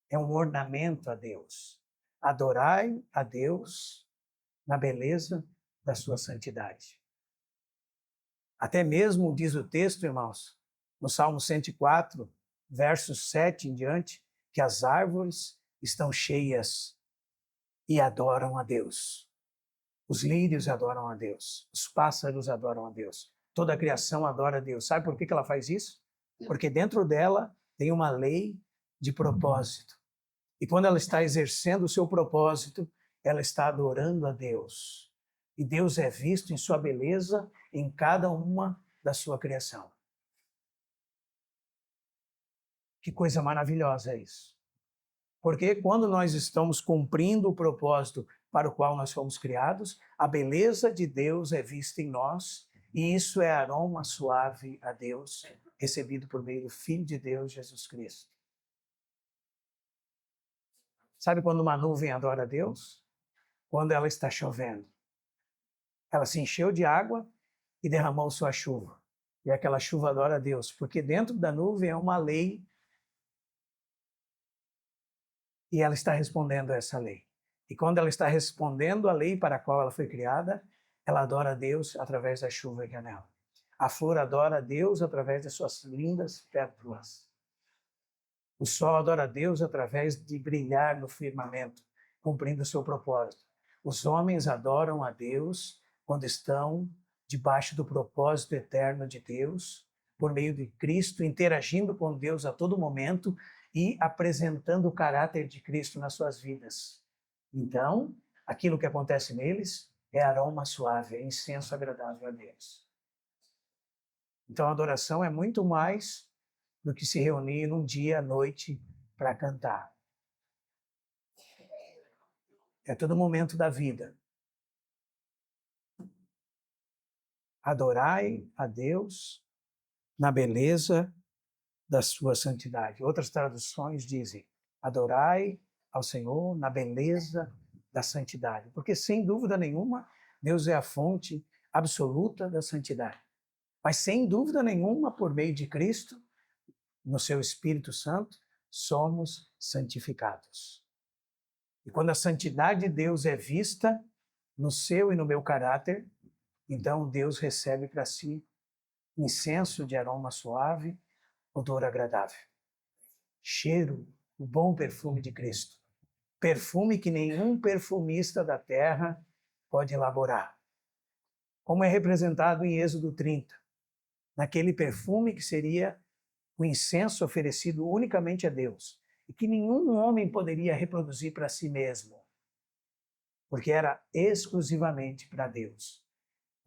[SPEAKER 1] É um ornamento a Deus. Adorai a Deus na beleza da sua santidade. Até mesmo diz o texto, irmãos, no Salmo 104, versos 7 em diante, que as árvores estão cheias e adoram a Deus. Os lírios adoram a Deus. Os pássaros adoram a Deus. Toda a criação adora a Deus. Sabe por que ela faz isso? Porque dentro dela tem uma lei de propósito. E quando ela está exercendo o seu propósito, ela está adorando a Deus. E Deus é visto em sua beleza em cada uma da sua criação. Que coisa maravilhosa é isso. Porque quando nós estamos cumprindo o propósito para o qual nós fomos criados, a beleza de Deus é vista em nós, e isso é aroma suave a Deus, recebido por meio do Filho de Deus, Jesus Cristo. Sabe quando uma nuvem adora a Deus? Quando ela está chovendo. Ela se encheu de água e derramou sua chuva. E aquela chuva adora a Deus, porque dentro da nuvem é uma lei e ela está respondendo a essa lei. E quando ela está respondendo à lei para a qual ela foi criada, ela adora a Deus através da chuva que é nela. A flor adora a Deus através das suas lindas pétalas. O sol adora a Deus através de brilhar no firmamento, cumprindo o seu propósito. Os homens adoram a Deus quando estão debaixo do propósito eterno de Deus, por meio de Cristo, interagindo com Deus a todo momento e apresentando o caráter de Cristo nas suas vidas. Então, aquilo que acontece neles é aroma suave, é incenso agradável a Deus. Então, a adoração é muito mais do que se reunir num dia à noite para cantar. É todo momento da vida. Adorai a Deus na beleza da sua santidade. Outras traduções dizem, adorai ao Senhor na beleza da santidade. Porque, sem dúvida nenhuma, Deus é a fonte absoluta da santidade. Mas, sem dúvida nenhuma, por meio de Cristo, no seu Espírito Santo, somos santificados. E quando a santidade de Deus é vista no seu e no meu caráter, então Deus recebe para si incenso de aroma suave, odor agradável. Cheiro, o bom perfume de Cristo, perfume que nenhum perfumista da terra pode elaborar. Como é representado em Êxodo 30, naquele perfume que seria o incenso oferecido unicamente a Deus, e que nenhum homem poderia reproduzir para si mesmo, porque era exclusivamente para Deus.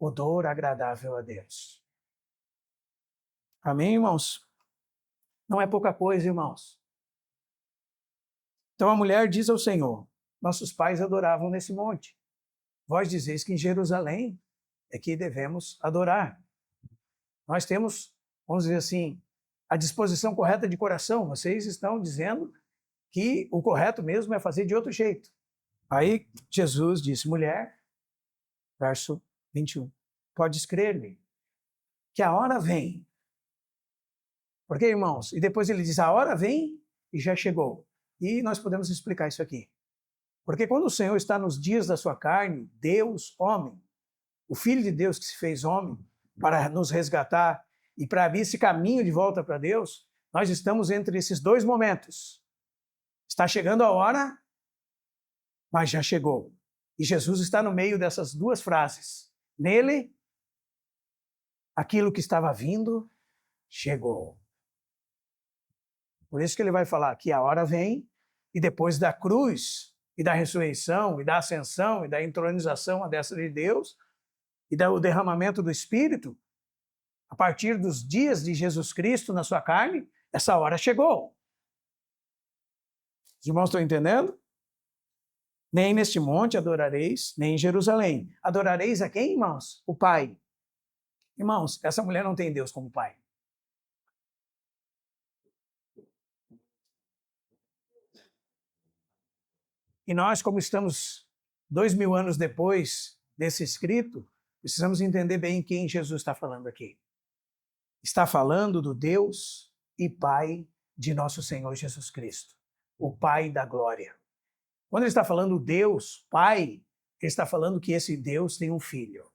[SPEAKER 1] Odor agradável a Deus. Amém, irmãos? Não é pouca coisa, irmãos. Então a mulher diz ao Senhor: nossos pais adoravam nesse monte. Vós dizeis que em Jerusalém é que devemos adorar. Nós temos, vamos dizer assim, a disposição correta de coração. Vocês estão dizendo que o correto mesmo é fazer de outro jeito. Aí Jesus disse: mulher, verso 21, podes crer-me, que a hora vem. Porque, irmãos, e depois ele diz: a hora vem e já chegou. E nós podemos explicar isso aqui. Porque quando o Senhor está nos dias da sua carne, Deus, homem, o Filho de Deus que se fez homem, para nos resgatar e para abrir esse caminho de volta para Deus, nós estamos entre esses dois momentos. Está chegando a hora, mas já chegou. E Jesus está no meio dessas duas frases. Nele, aquilo que estava vindo, chegou. Por isso que ele vai falar que a hora vem, e depois da cruz, e da ressurreição, e da ascensão, e da entronização à destra de Deus, e do derramamento do Espírito, a partir dos dias de Jesus Cristo na sua carne, essa hora chegou. Os irmãos estão entendendo? Nem neste monte adorareis, nem em Jerusalém. Adorareis a quem, irmãos? O Pai. Irmãos, essa mulher não tem Deus como Pai. E nós, como estamos 2000 anos depois desse escrito, precisamos entender bem quem Jesus está falando aqui. Está falando do Deus e Pai de nosso Senhor Jesus Cristo, o Pai da glória. Quando ele está falando Deus, Pai, ele está falando que esse Deus tem um filho.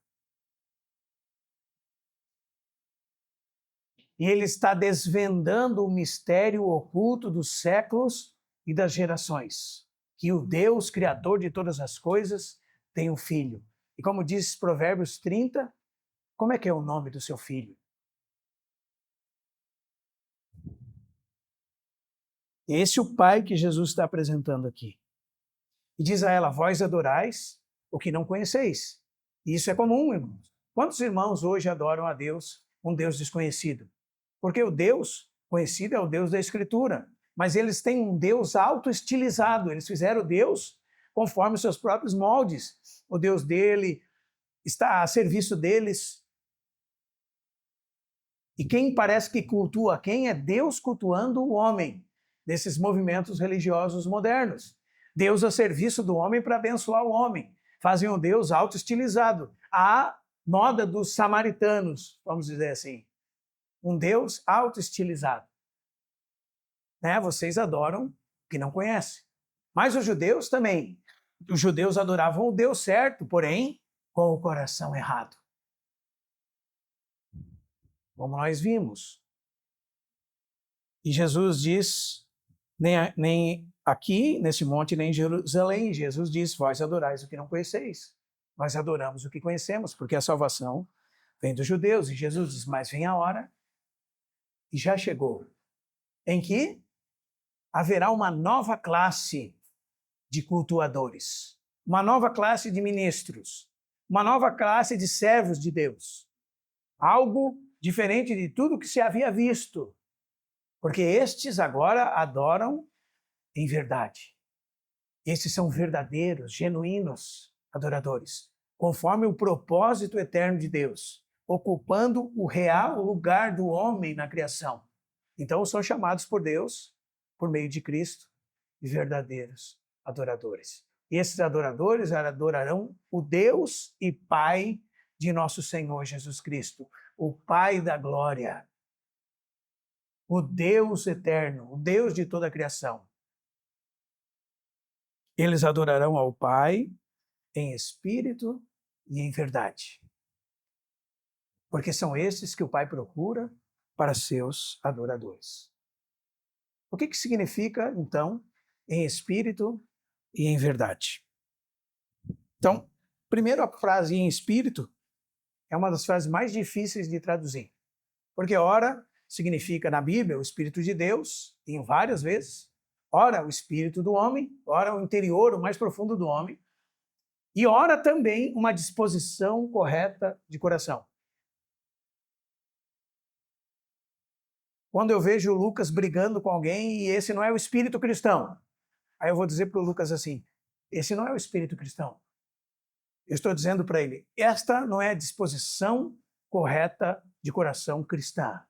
[SPEAKER 1] E ele está desvendando o mistério oculto dos séculos e das gerações. Que o Deus, Criador de todas as coisas, tem um filho. E como diz Provérbios 30, como é que é o nome do seu filho? Esse é o Pai que Jesus está apresentando aqui. E diz a ela: vós adorais o que não conheceis. E isso é comum, irmãos. Quantos irmãos hoje adoram a Deus, um Deus desconhecido? Porque o Deus conhecido é o Deus da Escritura. Mas eles têm um Deus auto-estilizado. Eles fizeram Deus conforme os seus próprios moldes. O Deus dele está a serviço deles. E quem parece que cultua quem é Deus cultuando o homem, desses movimentos religiosos modernos. Deus a serviço do homem para abençoar o homem. Fazem um Deus auto-estilizado. A moda dos samaritanos, vamos dizer assim. Um Deus auto-estilizado. Né? Vocês adoram o que não conhecem. Mas os judeus também. Os judeus adoravam o Deus certo, porém, com o coração errado. Como nós vimos. E Jesus diz, nem aqui, nesse monte, nem em Jerusalém, Jesus diz: vós adorais o que não conheceis. Nós adoramos o que conhecemos, porque a salvação vem dos judeus. E Jesus diz: mas vem a hora, e já chegou, em que haverá uma nova classe de cultuadores, uma nova classe de ministros, uma nova classe de servos de Deus. Algo diferente de tudo que se havia visto, porque estes agora adoram em verdade. Esses são verdadeiros, genuínos adoradores, conforme o propósito eterno de Deus, ocupando o real lugar do homem na criação. Então são chamados por Deus, por meio de Cristo, de verdadeiros adoradores. E esses adoradores adorarão o Deus e Pai de nosso Senhor Jesus Cristo, o Pai da glória, o Deus eterno, o Deus de toda a criação. Eles adorarão ao Pai em espírito e em verdade. Porque são esses que o Pai procura para seus adoradores. O que significa, então, em espírito e em verdade. Então, primeiro a frase em espírito é uma das frases mais difíceis de traduzir. Porque ora significa na Bíblia o Espírito de Deus, em várias vezes. Ora o Espírito do homem, ora o interior, o mais profundo do homem. E ora também uma disposição correta de coração. Quando eu vejo o Lucas brigando com alguém e esse não é o espírito cristão, aí eu vou dizer para o Lucas assim, esse não é o espírito cristão. Eu estou dizendo para ele, esta não é a disposição correta de coração cristã.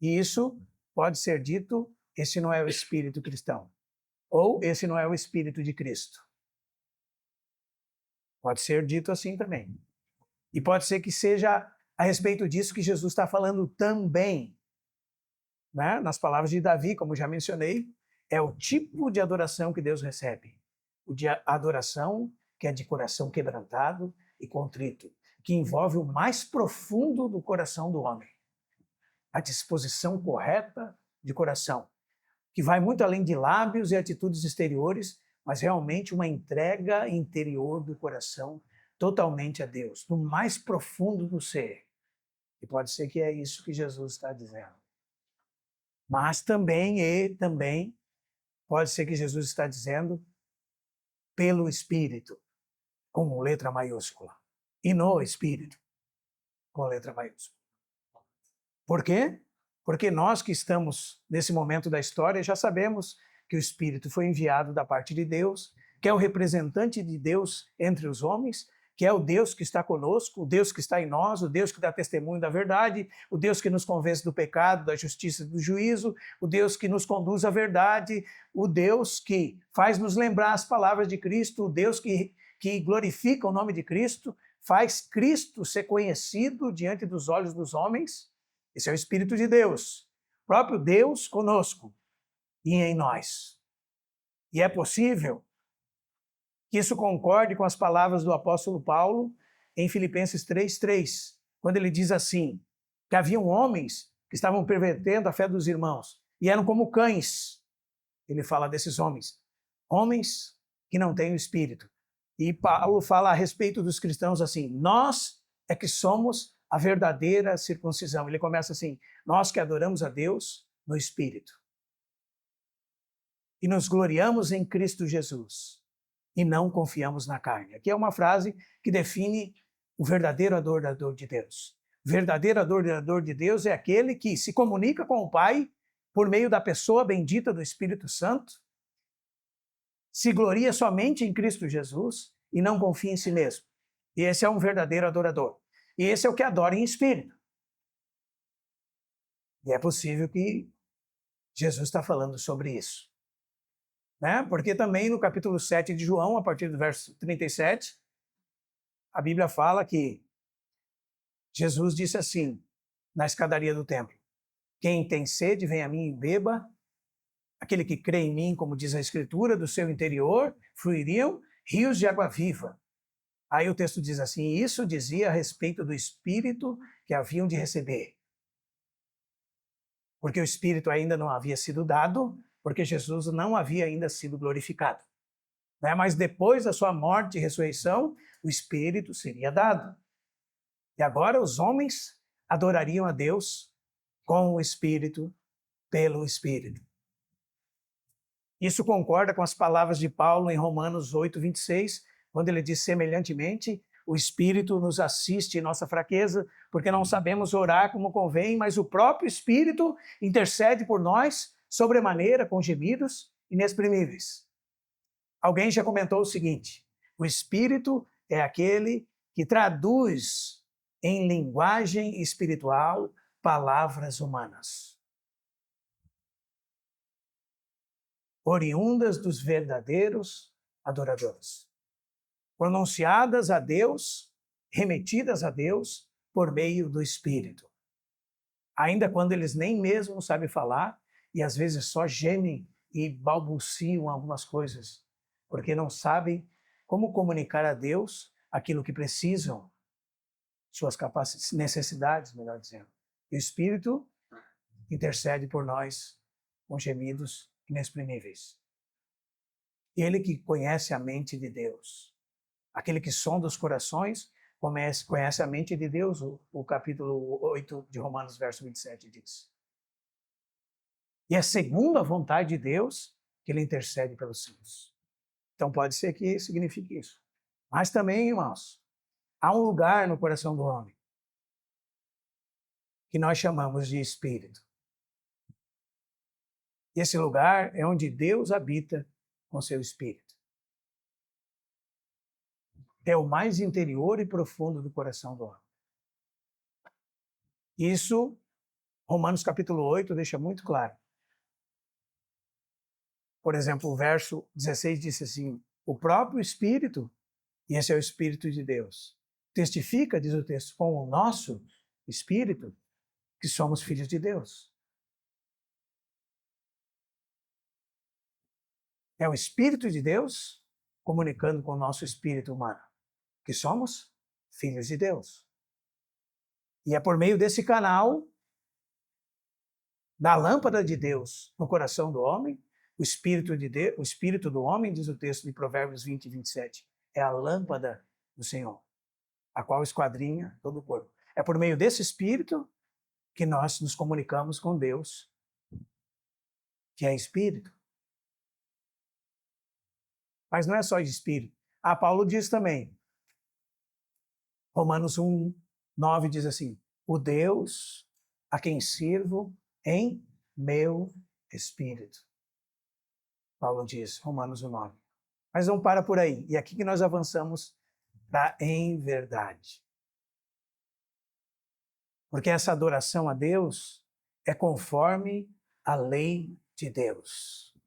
[SPEAKER 1] E isso pode ser dito, esse não é o espírito cristão. Ou esse não é o espírito de Cristo. Pode ser dito assim também. E pode ser que seja a respeito disso que Jesus está falando também. Né? Nas palavras de Davi, como já mencionei, é o tipo de adoração que Deus recebe. O de adoração que é de coração quebrantado e contrito, que envolve o mais profundo do coração do homem. A disposição correta de coração, que vai muito além de lábios e atitudes exteriores, mas realmente uma entrega interior do coração totalmente a Deus, no mais profundo do ser. E pode ser que é isso que Jesus está dizendo. Mas também pode ser que Jesus está dizendo pelo Espírito, com letra maiúscula, e no Espírito, com letra maiúscula. Por quê? Porque nós que estamos nesse momento da história já sabemos que o Espírito foi enviado da parte de Deus, que é o representante de Deus entre os homens, que é o Deus que está conosco, o Deus que está em nós, o Deus que dá testemunho da verdade, o Deus que nos convence do pecado, da justiça e do juízo, o Deus que nos conduz à verdade, o Deus que faz nos lembrar as palavras de Cristo, o Deus que glorifica o nome de Cristo, faz Cristo ser conhecido diante dos olhos dos homens. Esse é o Espírito de Deus, o próprio Deus conosco e em nós. E é possível que isso concorde com as palavras do apóstolo Paulo em Filipenses 3:3, quando ele diz assim, que haviam homens que estavam pervertendo a fé dos irmãos e eram como cães. Ele fala desses homens, homens que não têm o Espírito. E Paulo fala a respeito dos cristãos assim, nós é que somos a verdadeira circuncisão. Ele começa assim, nós que adoramos a Deus no Espírito. E nos gloriamos em Cristo Jesus. E não confiamos na carne. Aqui é uma frase que define o verdadeiro adorador de Deus. O verdadeiro adorador de Deus é aquele que se comunica com o Pai por meio da pessoa bendita do Espírito Santo, se gloria somente em Cristo Jesus e não confia em si mesmo. E esse é um verdadeiro adorador. E esse é o que adora em espírito. E é possível que Jesus está falando sobre isso. Né? Porque também no capítulo 7 de João, a partir do verso 37, a Bíblia fala que Jesus disse assim, na escadaria do templo, quem tem sede, vem a mim e beba. Aquele que crê em mim, como diz a Escritura, do seu interior fluiriam rios de água viva. Aí o texto diz assim, isso dizia a respeito do Espírito que haviam de receber. Porque o Espírito ainda não havia sido dado, porque Jesus não havia ainda sido glorificado. Né? Mas depois da sua morte e ressurreição, o Espírito seria dado. E agora os homens adorariam a Deus com o Espírito, pelo Espírito. Isso concorda com as palavras de Paulo em Romanos 8:26, quando ele diz semelhantemente, o Espírito nos assiste em nossa fraqueza, porque não sabemos orar como convém, mas o próprio Espírito intercede por nós sobremaneira com gemidos inexprimíveis. Alguém já comentou o seguinte, o Espírito é aquele que traduz em linguagem espiritual palavras humanas, oriundas dos verdadeiros adoradores, pronunciadas a Deus, remetidas a Deus por meio do Espírito. Ainda quando eles nem mesmo sabem falar e às vezes só gemem e balbuciam algumas coisas, porque não sabem como comunicar a Deus aquilo que precisam, suas necessidades, melhor dizendo. E o Espírito intercede por nós com gemidos inexprimíveis. Ele que conhece a mente de Deus. Aquele que sonda os corações conhece a mente de Deus, o capítulo 8 de Romanos, verso 27 diz. E é segundo a vontade de Deus que ele intercede pelos santos. Então pode ser que signifique isso. Mas também, irmãos, há um lugar no coração do homem que nós chamamos de espírito. E esse lugar é onde Deus habita com seu espírito. É o mais interior e profundo do coração do homem. Isso, Romanos capítulo 8 deixa muito claro. Por exemplo, o verso 16 diz assim: o próprio Espírito, e esse é o Espírito de Deus, testifica, diz o texto, com o nosso Espírito, que somos filhos de Deus. É o Espírito de Deus comunicando com o nosso espírito humano, que somos filhos de Deus. E é por meio desse canal, da lâmpada de Deus no coração do homem, o espírito do homem, diz o texto de Provérbios 20 e 27, é a lâmpada do Senhor, a qual esquadrinha todo o corpo. É por meio desse espírito que nós nos comunicamos com Deus, que é espírito. Mas não é só de espírito. Paulo diz também, Romanos 1, 9 diz assim: o Deus a quem sirvo em meu espírito. Paulo diz, Romanos 1, 9. Mas não para por aí. E aqui que nós avançamos para em verdade. Porque essa adoração a Deus é conforme a lei de Deus.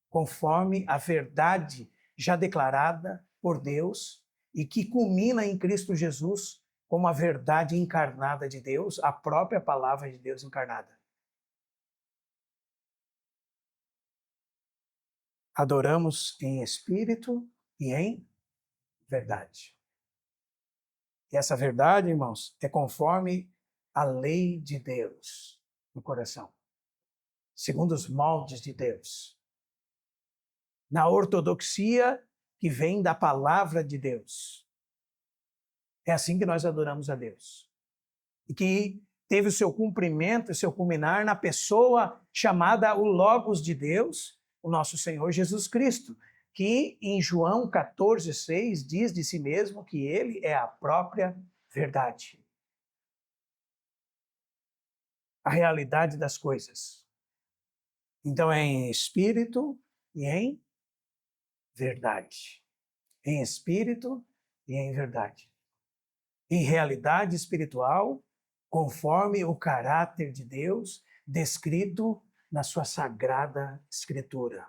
[SPEAKER 1] Conforme a verdade já declarada por Deus e que culmina em Cristo Jesus como a verdade encarnada de Deus, a própria palavra de Deus encarnada. Adoramos em espírito e em verdade. E essa verdade, irmãos, é conforme a lei de Deus no coração, segundo os moldes de Deus. Na ortodoxia que vem da palavra de Deus. É assim que nós adoramos a Deus. E que teve o seu cumprimento, o seu culminar na pessoa chamada o Logos de Deus, o nosso Senhor Jesus Cristo, que em João 14,6 diz de si mesmo que ele é a própria verdade. A realidade das coisas. Então é em espírito e em verdade. Em espírito e em verdade. Em realidade espiritual, conforme o caráter de Deus descrito na sua sagrada Escritura.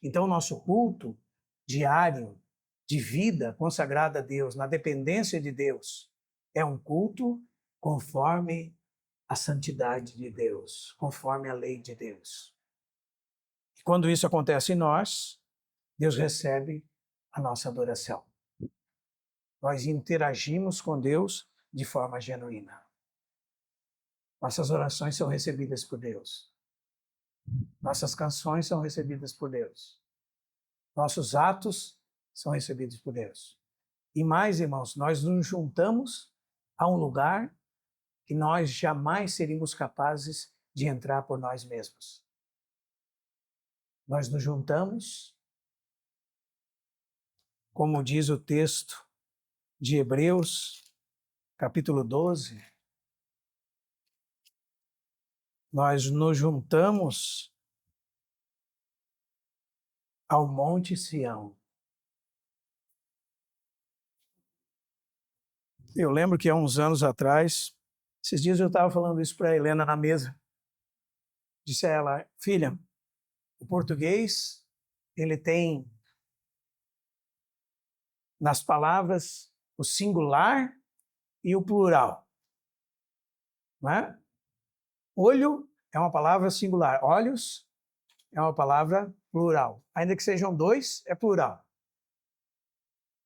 [SPEAKER 1] Então, nosso culto diário de vida consagrada a Deus, na dependência de Deus, é um culto conforme a santidade de Deus, conforme a lei de Deus. E quando isso acontece em nós, Deus recebe a nossa adoração. Nós interagimos com Deus de forma genuína. Nossas orações são recebidas por Deus. Nossas canções são recebidas por Deus. Nossos atos são recebidos por Deus. E mais, irmãos, nós nos juntamos a um lugar que nós jamais seríamos capazes de entrar por nós mesmos. Nós nos juntamos, como diz o texto de Hebreus, capítulo 12, nós nos juntamos ao Monte Sião. Eu lembro que há uns anos atrás, esses dias eu estava falando isso para a Helena na mesa. Disse a ela: filha, o português, ele tem nas palavras o singular e o plural. Não é? Olho é uma palavra singular, olhos é uma palavra plural. Ainda que sejam dois, é plural.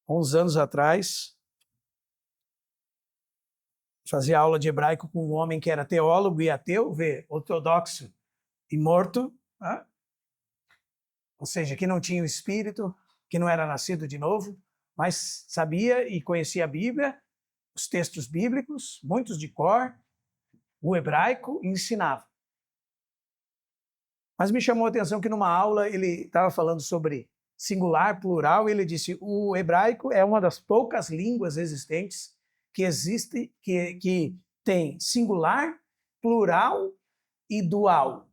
[SPEAKER 1] Há uns anos atrás, fazia aula de hebraico com um homem que era teólogo e ateu, ortodoxo e morto. Né? ou seja, que não tinha o Espírito, que não era nascido de novo, mas sabia e conhecia a Bíblia, os textos bíblicos, muitos de cor, o hebraico, e ensinava. Mas me chamou a atenção que numa aula ele estava falando sobre singular, plural, e ele disse: o hebraico é uma das poucas línguas existentes que existe, que tem singular, plural e dual.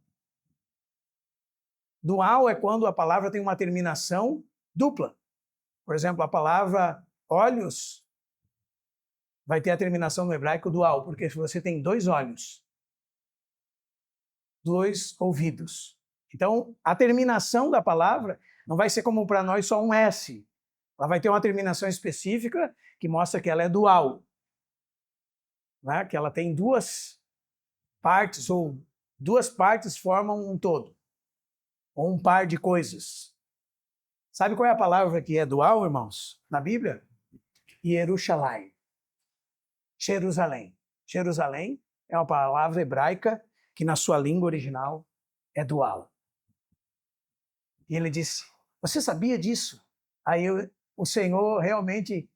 [SPEAKER 1] Dual é quando a palavra tem uma terminação dupla. Por exemplo, a palavra olhos vai ter a terminação no hebraico dual, porque você tem 2 olhos, 2 ouvidos. Então, a terminação da palavra não vai ser como para nós só um S. Ela vai ter uma terminação específica que mostra que ela é dual. Né? Que ela tem 2 partes, ou 2 partes formam um todo. Ou um par de coisas. Sabe qual é a palavra que é dual, irmãos? Na Bíblia? Yerushalayim. Jerusalém. Jerusalém é uma palavra hebraica que na sua língua original é dual. E ele disse: você sabia disso? Aí o Senhor realmente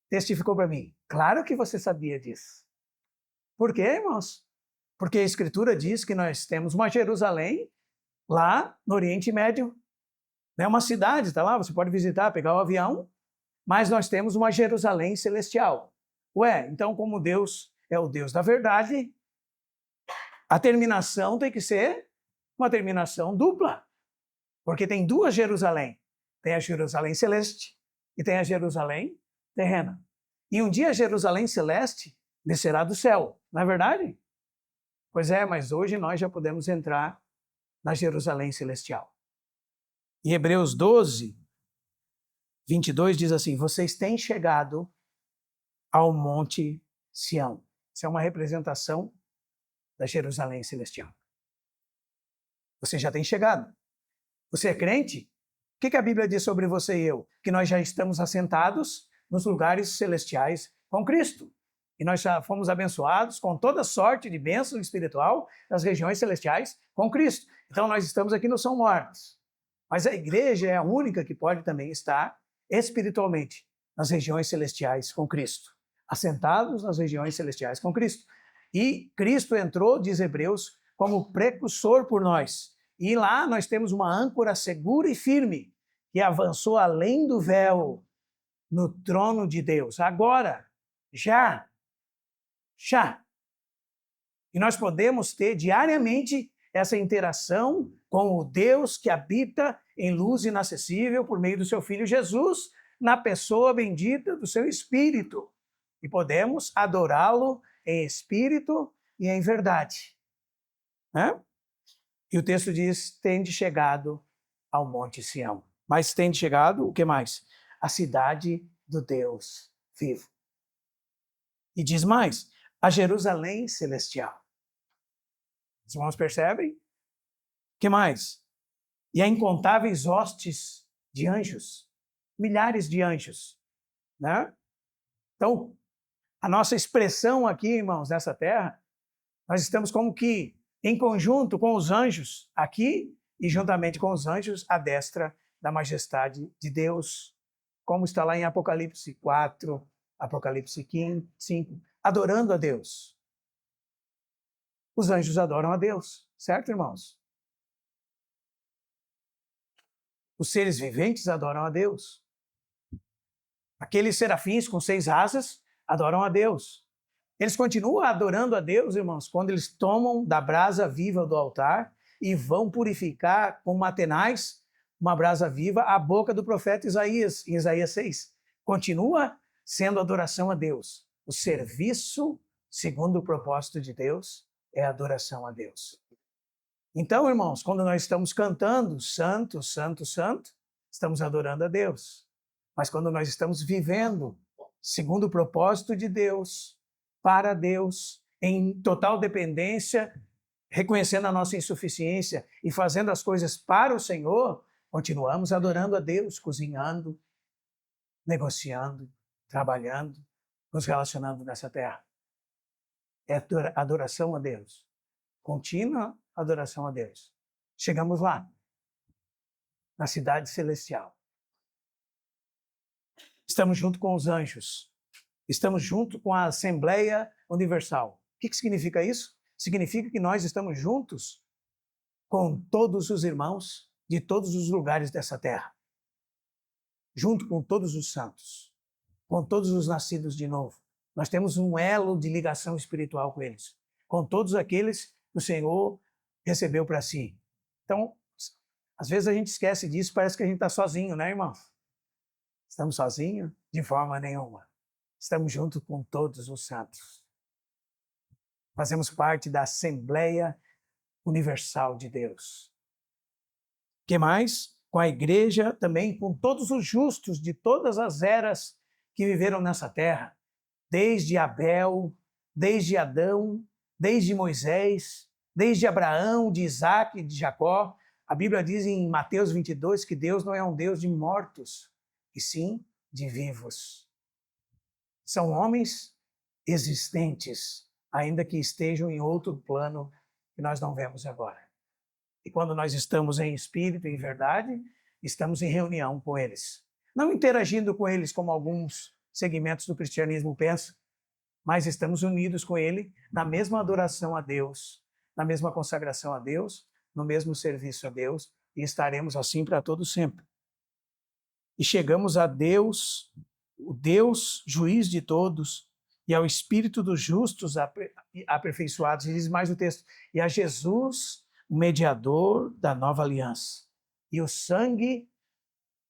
[SPEAKER 1] testificou para mim: claro que você sabia disso. Por quê, irmãos? Porque a Escritura diz que nós temos uma Jerusalém lá no Oriente Médio. É uma cidade, está lá, você pode visitar, pegar o avião, mas nós temos uma Jerusalém celestial. Ué, então como Deus é o Deus da verdade, a terminação tem que ser uma terminação dupla. Porque tem 2 Jerusalém. Tem a Jerusalém celeste e tem a Jerusalém terrena. E um dia a Jerusalém celeste descerá do céu, não é verdade? Pois é, mas hoje nós já podemos entrar na Jerusalém celestial. E Hebreus 12, 22 diz assim: vocês têm chegado ao Monte Sião. Isso é uma representação da Jerusalém celestial. Você já tem chegado. Você é crente? O que a Bíblia diz sobre você e eu? Que nós já estamos assentados nos lugares celestiais com Cristo. E nós já fomos abençoados com toda sorte de bênção espiritual nas regiões celestiais com Cristo. Então nós estamos aqui, não somos mortos. Mas a igreja é a única que pode também estar espiritualmente nas regiões celestiais com Cristo. Assentados nas regiões celestiais com Cristo. E Cristo entrou, diz Hebreus, como precursor por nós. E lá nós temos uma âncora segura e firme, que avançou além do véu no trono de Deus. Agora, já. E nós podemos ter diariamente essa interação com o Deus que habita em luz inacessível por meio do seu Filho Jesus, na pessoa bendita do seu Espírito. E podemos adorá-lo em espírito e em verdade. E o texto diz: tende chegado ao Monte Sião. Mas tende chegado, o que mais? A cidade do Deus vivo. E diz mais: a Jerusalém celestial. Os irmãos percebem? O que mais? E a incontáveis hostes de anjos. Milhares de anjos. Né? Então, a nossa expressão aqui, irmãos, nessa terra, nós estamos como que em conjunto com os anjos aqui e juntamente com os anjos à destra da majestade de Deus, como está lá em Apocalipse 4, Apocalipse 5, adorando a Deus. Os anjos adoram a Deus, certo, irmãos? Os seres viventes adoram a Deus. Aqueles serafins com 6 asas adoram a Deus. Eles continuam adorando a Deus, irmãos, quando eles tomam da brasa viva do altar e vão purificar com matenais, uma brasa viva, a boca do profeta Isaías, em Isaías 6. Continua sendo adoração a Deus. O serviço, segundo o propósito de Deus, é adoração a Deus. Então, irmãos, quando nós estamos cantando Santo, Santo, Santo, estamos adorando a Deus. Mas quando nós estamos vivendo segundo o propósito de Deus, para Deus, em total dependência, reconhecendo a nossa insuficiência e fazendo as coisas para o Senhor, continuamos adorando a Deus, cozinhando, negociando, trabalhando, nos relacionando nessa terra. É adoração a Deus. Contínua adoração a Deus. Chegamos lá. na cidade celestial. Estamos junto com os anjos. Estamos junto com a Assembleia Universal. O que significa isso? Significa que nós estamos juntos com todos os irmãos de todos os lugares dessa terra. Junto com todos os santos, com todos os nascidos de novo. Nós temos um elo de ligação espiritual com eles, com todos aqueles que o Senhor recebeu para si. Então, às vezes a gente esquece disso, parece que a gente está sozinho, né, irmão? Estamos sozinhos? De forma nenhuma. Estamos junto com todos os santos. Fazemos parte da Assembleia Universal de Deus. O que mais? Com a igreja também, com todos os justos de todas as eras que viveram nessa terra. Desde Abel, desde Adão, desde Moisés, desde Abraão, de Isaac e de Jacó. A Bíblia diz em Mateus 22 que Deus não é um Deus de mortos, e sim de vivos. São homens existentes, ainda que estejam em outro plano que nós não vemos agora. E quando nós estamos em espírito e em verdade, estamos em reunião com eles. Não interagindo com eles como alguns segmentos do cristianismo pensam, mas estamos unidos com ele na mesma adoração a Deus, na mesma consagração a Deus, no mesmo serviço a Deus, e estaremos assim para todo sempre. E chegamos a Deus, o Deus juiz de todos, e ao Espírito dos justos aperfeiçoados. E diz mais o texto, e a Jesus, o mediador da nova aliança. E o sangue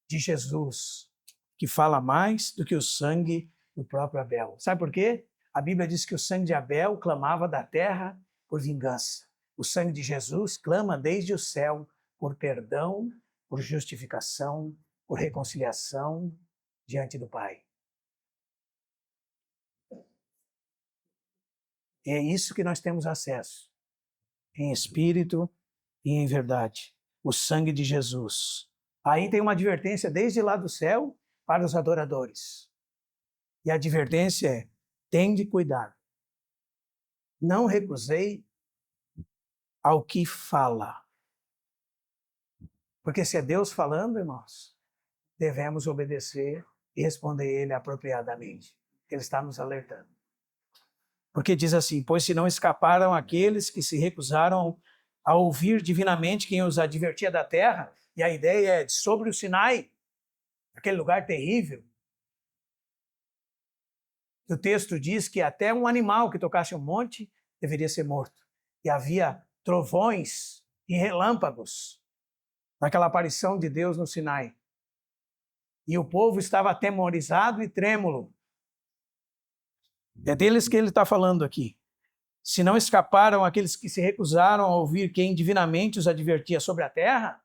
[SPEAKER 1] de Jesus, que fala mais do que o sangue do próprio Abel. Sabe por quê? A Bíblia diz que o sangue de Abel clamava da terra por vingança. O sangue de Jesus clama desde o céu por perdão, por justificação, por reconciliação diante do Pai. E é isso que nós temos acesso, em espírito e em verdade. O sangue de Jesus. Aí tem uma advertência desde lá do céu para os adoradores. E a advertência é, tende cuidado. Não recusei ao que fala. Porque se é Deus falando, irmãos, devemos obedecer e responder a Ele apropriadamente. Ele está nos alertando. Porque diz assim, pois se não escaparam aqueles que se recusaram a ouvir divinamente quem os advertia da terra, e a ideia é de sobre o Sinai, aquele lugar terrível. O texto diz que até um animal que tocasse um monte deveria ser morto. E havia trovões e relâmpagos naquela aparição de Deus no Sinai. E o povo estava atemorizado e trêmulo. É deles que ele está falando aqui. Se não escaparam aqueles que se recusaram a ouvir quem divinamente os advertia sobre a terra,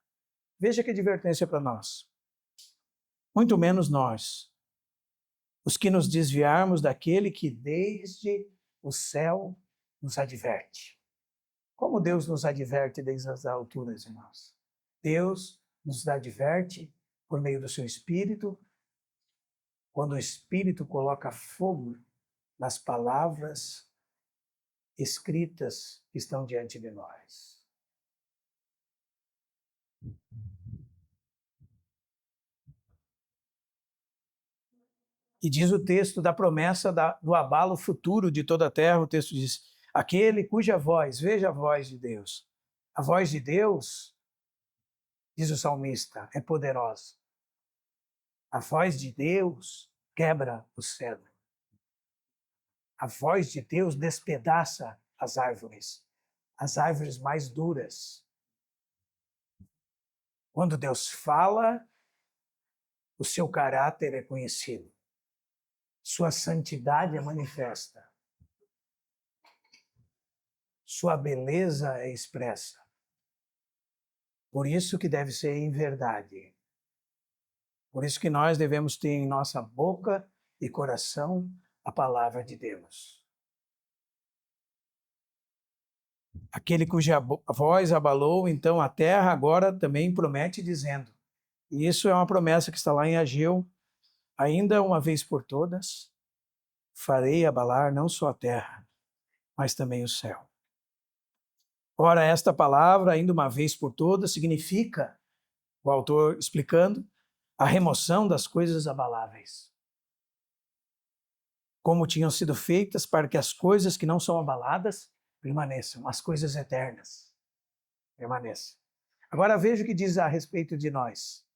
[SPEAKER 1] veja que advertência para nós. Muito menos nós, os que nos desviarmos daquele que desde o céu nos adverte. Como Deus nos adverte desde as alturas, irmãos? Deus nos adverte por meio do seu Espírito, quando o Espírito coloca fogo nas palavras escritas que estão diante de nós. E diz o texto da promessa do abalo futuro de toda a terra, o texto diz, aquele cuja voz, veja a voz de Deus. A voz de Deus, diz o salmista, é poderosa. A voz de Deus quebra o cedro. A voz de Deus despedaça as árvores mais duras. Quando Deus fala, o seu caráter é conhecido. Sua santidade é manifesta. Sua beleza é expressa. Por isso que deve ser em verdade. Por isso que nós devemos ter em nossa boca e coração a palavra de Deus. Aquele cuja voz abalou então a terra, agora também promete dizendo, e isso é uma promessa que está lá em Ageu, ainda uma vez por todas, farei abalar não só a terra, mas também o céu. Ora, esta palavra, ainda uma vez por todas, significa O autor explicando a remoção das coisas abaláveis. Como tinham sido feitas para que as coisas que não são abaladas permaneçam, as coisas eternas permaneçam. Agora veja o que diz a respeito de nós.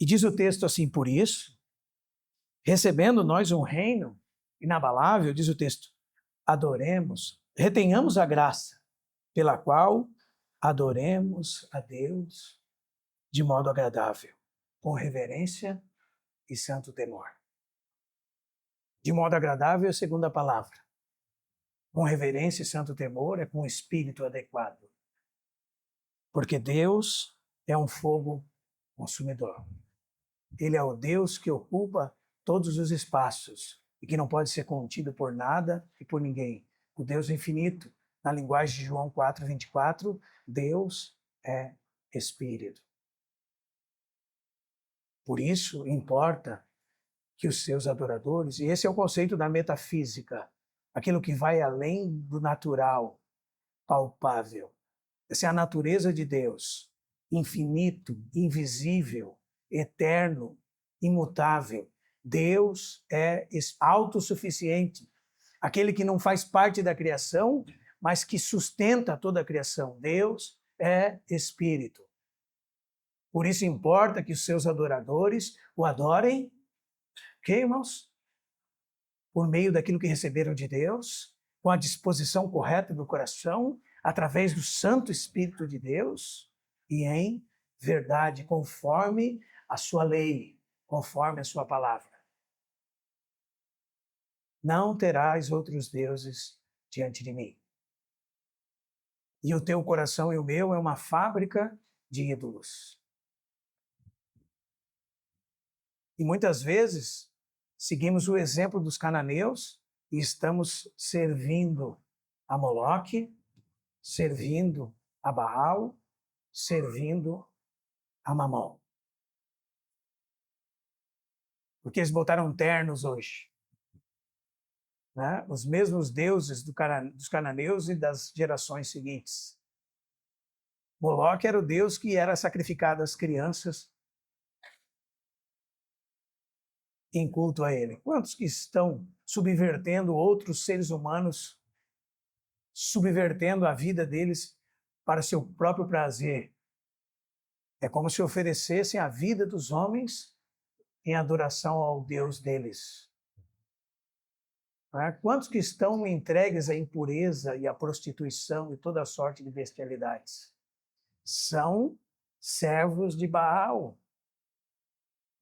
[SPEAKER 1] E diz o texto assim: por isso, recebendo nós um reino inabalável, diz o texto, adoremos, retenhamos a graça, pela qual adoremos a Deus de modo agradável, com reverência e santo temor. De modo agradável é a segunda palavra. Com reverência e santo temor é com o espírito adequado. Porque Deus é um fogo consumidor. Ele é o Deus que ocupa todos os espaços e que não pode ser contido por nada e por ninguém. O Deus infinito, na linguagem de João 4:24, Deus é Espírito. Por isso, importa que os seus adoradores, e esse é o conceito da metafísica, aquilo que vai além do natural, palpável. Essa é a natureza de Deus, infinito, invisível, eterno, imutável. Deus é autossuficiente, aquele que não faz parte da criação, mas que sustenta toda a criação. Deus é Espírito. Por isso importa que os seus adoradores o adorem, ok, irmãos? Por meio daquilo que receberam de Deus, com a disposição correta do coração, através do Santo Espírito de Deus e em verdade, conforme a sua lei, conforme a sua palavra. Não terás outros deuses diante de mim. E o teu coração e o meu é uma fábrica de ídolos. E muitas vezes seguimos o exemplo dos cananeus e estamos servindo a Moloque, servindo a Baal, servindo a Mamon. Porque eles botaram ternos hoje. Né? Os mesmos deuses dos cananeus e das gerações seguintes. Moloque era o deus que era sacrificado às crianças em culto a ele. Quantos que estão subvertendo outros seres humanos, subvertendo a vida deles para seu próprio prazer? É como se oferecessem a vida dos homens em adoração ao Deus deles. Quantos que estão entregues à impureza e à prostituição e toda sorte de bestialidades? São servos de Baal.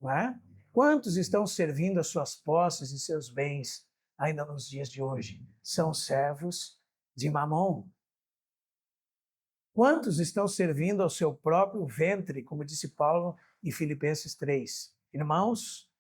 [SPEAKER 1] Não é? Quantos estão servindo as suas posses e seus bens ainda nos dias de hoje? São servos de Mamon. Quantos estão servindo ao seu próprio ventre, como disse Paulo em Filipenses 3? Irmãos,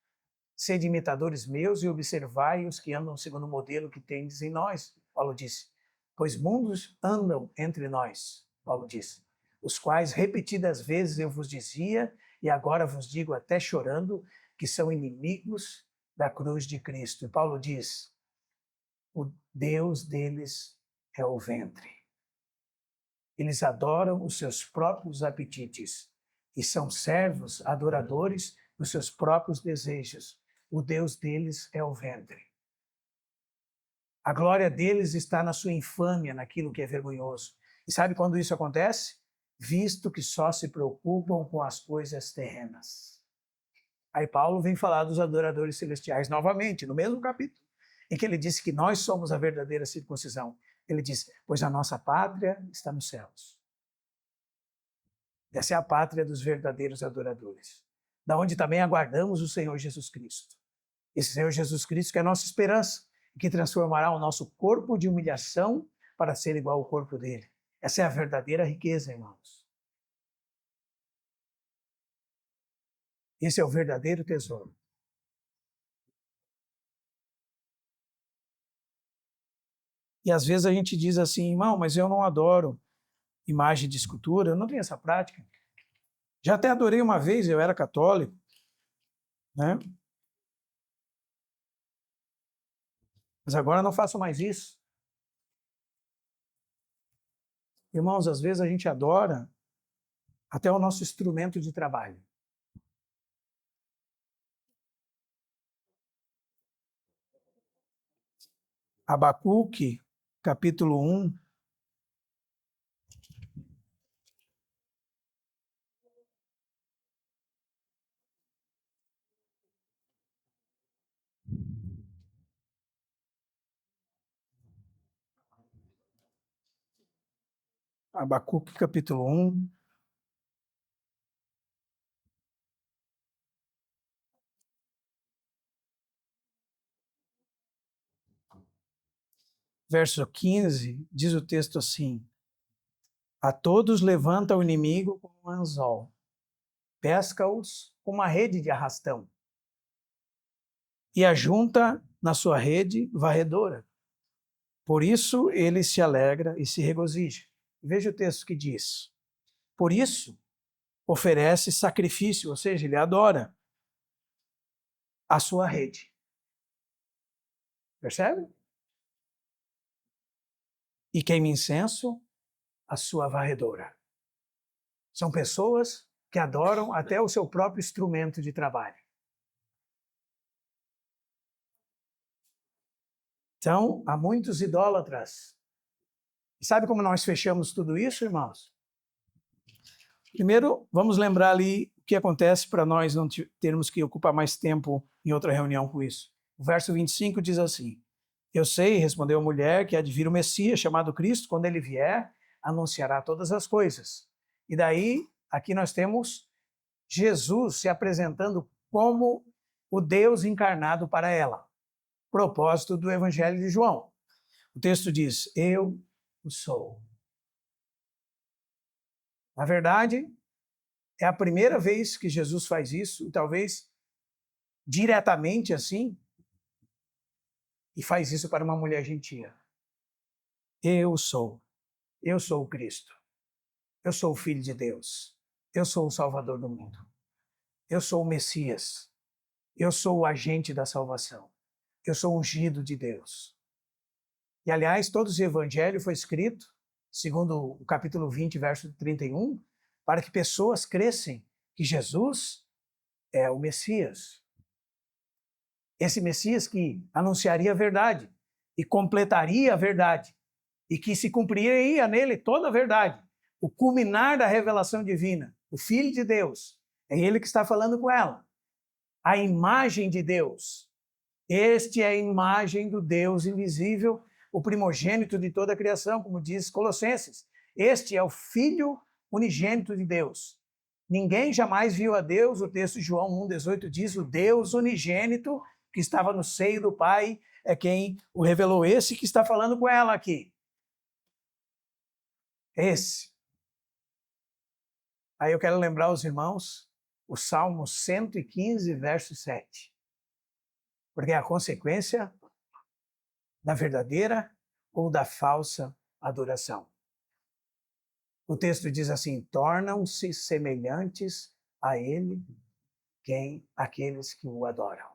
[SPEAKER 1] sede imitadores meus e observai os que andam segundo o modelo que tendes em nós, Paulo disse. Pois mundos andam entre nós, Paulo disse, os quais repetidas vezes eu vos dizia, e agora vos digo até chorando, que são inimigos da cruz de Cristo. E Paulo diz, o Deus deles é o ventre. Eles adoram os seus próprios apetites e são servos, adoradores dos seus próprios desejos. O Deus deles é o ventre. A glória deles está na sua infâmia, naquilo que é vergonhoso. E sabe quando isso acontece? Visto que só se preocupam com as coisas terrenas. Aí Paulo vem falar dos adoradores celestiais novamente, no mesmo capítulo, em que ele disse que nós somos a verdadeira circuncisão. Ele diz, pois a nossa pátria está nos céus. Essa é a pátria dos verdadeiros adoradores, da onde também aguardamos o Senhor Jesus Cristo. Esse Senhor Jesus Cristo que é a nossa esperança, que transformará o nosso corpo de humilhação para ser igual ao corpo dele. Essa é a verdadeira riqueza, irmãos. Esse é o verdadeiro tesouro. E às vezes a gente diz assim, irmão, mas eu não adoro imagem de escultura, eu não tenho essa prática. Já até adorei uma vez, eu era católico, né? Mas agora não faço mais isso. Irmãos, às vezes a gente adora até o nosso instrumento de trabalho. Abacuque, capítulo 1. Abacuque, capítulo 1. Verso 15, diz o texto assim: a todos levanta o inimigo como um anzol, pesca-os com uma rede de arrastão, e ajunta na sua rede varredora. Por isso ele se alegra e se regozija. Veja o texto que diz: por isso oferece sacrifício, ou seja, ele adora a sua rede. Percebe? E queima incenso a sua varredora. São pessoas que adoram até o seu próprio instrumento de trabalho. Então, há muitos idólatras. E sabe como nós fechamos tudo isso, irmãos? Primeiro, vamos lembrar ali o que acontece para nós não termos que ocupar mais tempo em outra reunião com isso. O verso 25 diz assim: eu sei, respondeu a mulher, que há de vir o Messias, chamado Cristo, quando ele vier, anunciará todas as coisas. E daí, aqui nós temos Jesus se apresentando como o Deus encarnado para ela. Propósito do Evangelho de João. O texto diz: eu o sou. Na verdade, é a primeira vez que Jesus faz isso, e talvez diretamente assim, e faz isso para uma mulher gentia. Eu sou o Cristo. Eu sou o Filho de Deus. Eu sou o Salvador do mundo. Eu sou o Messias. Eu sou o agente da salvação. Eu sou o ungido de Deus. E, aliás, todo esse evangelho foi escrito, segundo o capítulo 20, verso 31, para que pessoas crescem que Jesus é o Messias. Esse Messias que anunciaria a verdade e completaria a verdade e que se cumpriria nele toda a verdade. O culminar da revelação divina, o Filho de Deus, é ele que está falando com ela. A imagem de Deus. Este é a imagem do Deus invisível, o primogênito de toda a criação, como diz Colossenses. Este é o Filho unigênito de Deus. Ninguém jamais viu a Deus, o texto de João 1,18 diz, o Deus unigênito que estava no seio do Pai é quem o revelou. Esse que está falando com ela aqui. Esse. Aí eu quero lembrar os irmãos o Salmo 115, verso 7. Porque é a consequência da verdadeira ou da falsa adoração. O texto diz assim: tornam-se semelhantes a ele aqueles que o adoram.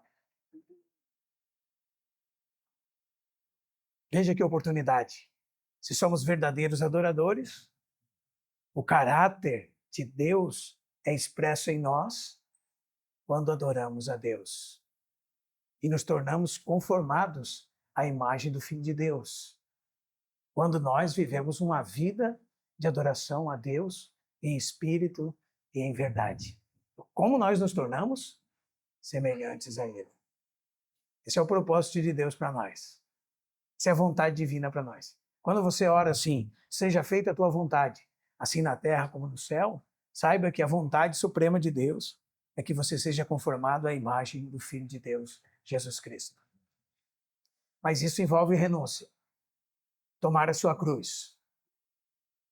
[SPEAKER 1] Veja que oportunidade. Se somos verdadeiros adoradores, o caráter de Deus é expresso em nós quando adoramos a Deus. E nos tornamos conformados à imagem do Filho de Deus. Quando nós vivemos uma vida de adoração a Deus em espírito e em verdade. Como nós nos tornamos? Semelhantes a Ele. Esse é o propósito de Deus para nós. Essa é a vontade divina para nós. Quando você ora assim, seja feita a tua vontade, assim na terra como no céu, saiba que a vontade suprema de Deus é que você seja conformado à imagem do Filho de Deus, Jesus Cristo. Mas isso envolve renúncia. Tomar a sua cruz.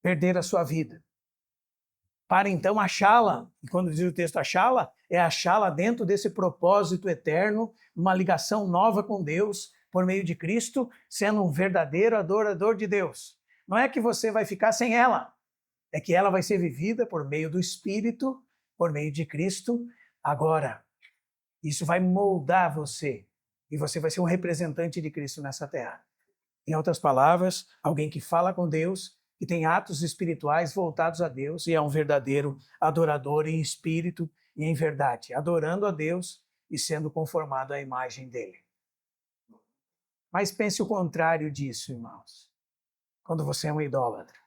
[SPEAKER 1] Perder a sua vida. Para então achá-la, e quando diz o texto achá-la, é achá-la dentro desse propósito eterno, uma ligação nova com Deus, por meio de Cristo, sendo um verdadeiro adorador de Deus. Não é que você vai ficar sem ela, é que ela vai ser vivida por meio do Espírito, por meio de Cristo, agora. Isso vai moldar você, e você vai ser um representante de Cristo nessa terra. Em outras palavras, alguém que fala com Deus que tem atos espirituais voltados a Deus e é um verdadeiro adorador em espírito e em verdade, adorando a Deus e sendo conformado à imagem dele. Mas pense o contrário disso, irmãos. Quando você é um idólatra.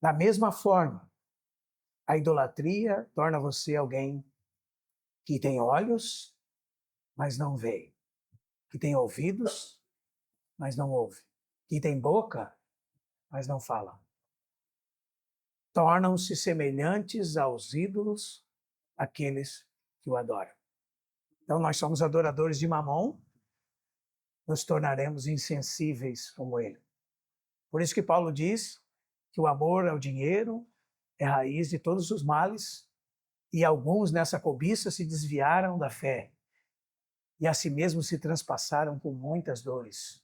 [SPEAKER 1] Da mesma forma, a idolatria torna você alguém que tem olhos, mas não vê, que tem ouvidos, mas não ouve, que tem boca, mas não fala. Tornam-se semelhantes aos ídolos aqueles que o adoram. Então, nós somos adoradores de Mamon, nos tornaremos insensíveis como ele. Por isso que Paulo diz que o amor ao dinheiro é a raiz de todos os males, e alguns nessa cobiça se desviaram da fé e a si mesmos se transpassaram com muitas dores,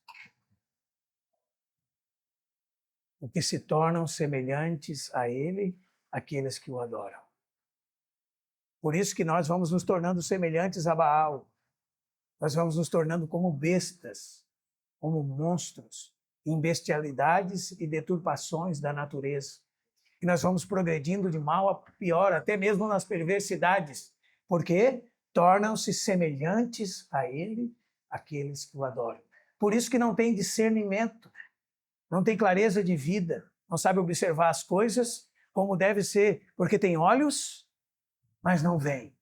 [SPEAKER 1] o que se tornam semelhantes a ele, aqueles que o adoram. Por isso que nós vamos nos tornando semelhantes a Baal. Nós vamos nos tornando como bestas, como monstros, em bestialidades e deturpações da natureza. E nós vamos progredindo de mal a pior, até mesmo nas perversidades. Por quê? Tornam-se semelhantes a ele, aqueles que o adoram. Por isso que não tem discernimento, não tem clareza de vida, não sabe observar as coisas como deve ser, porque tem olhos, mas não veem.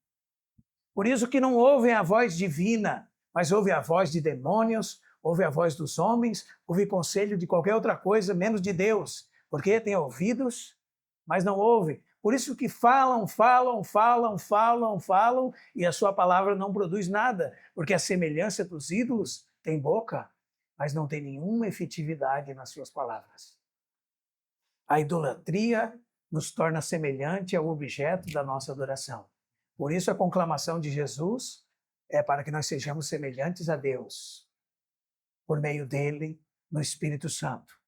[SPEAKER 1] Por isso que não ouvem a voz divina, mas ouvem a voz de demônios, ouvem a voz dos homens, ouvem conselho de qualquer outra coisa, menos de Deus. Porque tem ouvidos, mas não ouvem. Por isso que falam, e a sua palavra não produz nada, porque a semelhança dos ídolos tem boca, mas não tem nenhuma efetividade nas suas palavras. A idolatria nos torna semelhante ao objeto da nossa adoração. Por isso a conclamação de Jesus é para que nós sejamos semelhantes a Deus, por meio dele, no Espírito Santo.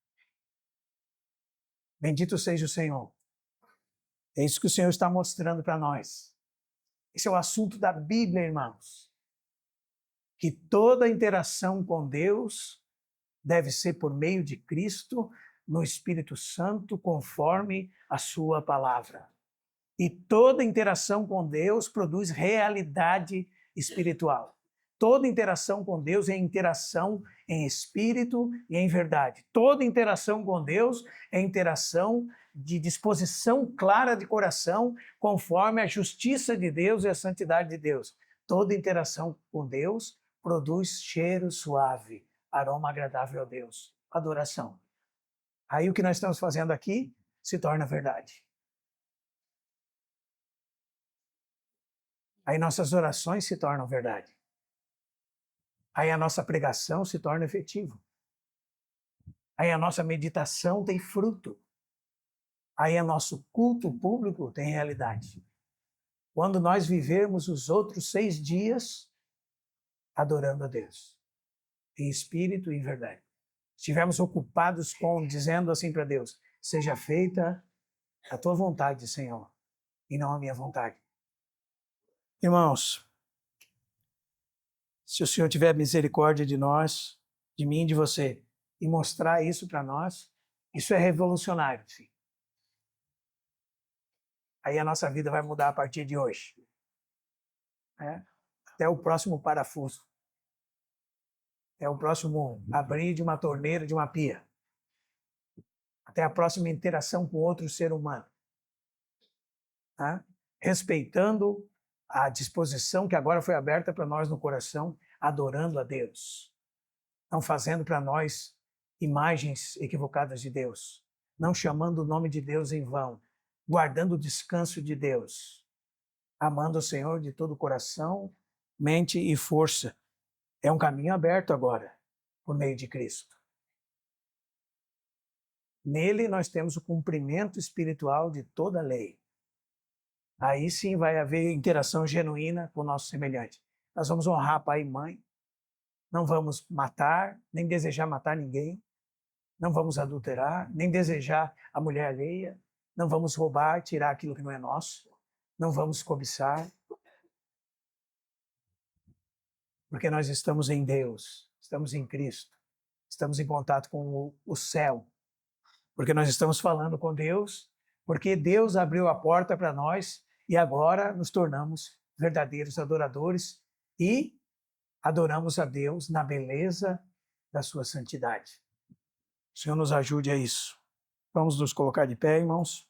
[SPEAKER 1] Bendito seja o Senhor. É isso que o Senhor está mostrando para nós. Esse é o assunto da Bíblia, irmãos. Que toda interação com Deus deve ser por meio de Cristo, no Espírito Santo, conforme a sua palavra. E toda interação com Deus produz realidade espiritual. Toda interação com Deus é interação em espírito e em verdade. Toda interação com Deus é interação de disposição clara de coração, conforme a justiça de Deus e a santidade de Deus. Toda interação com Deus produz cheiro suave, aroma agradável a Deus, adoração. Aí o que nós estamos fazendo aqui se torna verdade. Aí nossas orações se tornam verdade. Aí a nossa pregação se torna efetiva. Aí a nossa meditação tem fruto. Aí o nosso culto público tem realidade. Quando nós vivermos os outros 6 dias adorando a Deus, em espírito e em verdade. Estivermos ocupados com, dizendo assim para Deus, seja feita a tua vontade, Senhor, e não a minha vontade. Irmãos, se o Senhor tiver misericórdia de nós, de mim e de você, e mostrar isso para nós, isso é revolucionário, sim. Aí a nossa vida vai mudar a partir de hoje. Até o próximo parafuso. Até o próximo abrir de uma torneira, de uma pia. Até a próxima interação com outro ser humano. Respeitando a disposição que agora foi aberta para nós no coração, adorando a Deus. Não fazendo para nós imagens equivocadas de Deus. Não chamando o nome de Deus em vão. Guardando o descanso de Deus. Amando o Senhor de todo o coração, mente e força. É um caminho aberto agora, por meio de Cristo. Nele nós temos o cumprimento espiritual de toda a lei. Aí sim vai haver interação genuína com o nosso semelhante. Nós vamos honrar pai e mãe, não vamos matar, nem desejar matar ninguém, não vamos adulterar, nem desejar a mulher alheia, não vamos roubar, tirar aquilo que não é nosso, não vamos cobiçar, porque nós estamos em Deus, estamos em Cristo, estamos em contato com o céu, porque nós estamos falando com Deus, porque Deus abriu a porta para nós e agora nos tornamos verdadeiros adoradores e adoramos a Deus na beleza da sua santidade. O Senhor nos ajude a isso. Vamos nos colocar de pé, irmãos.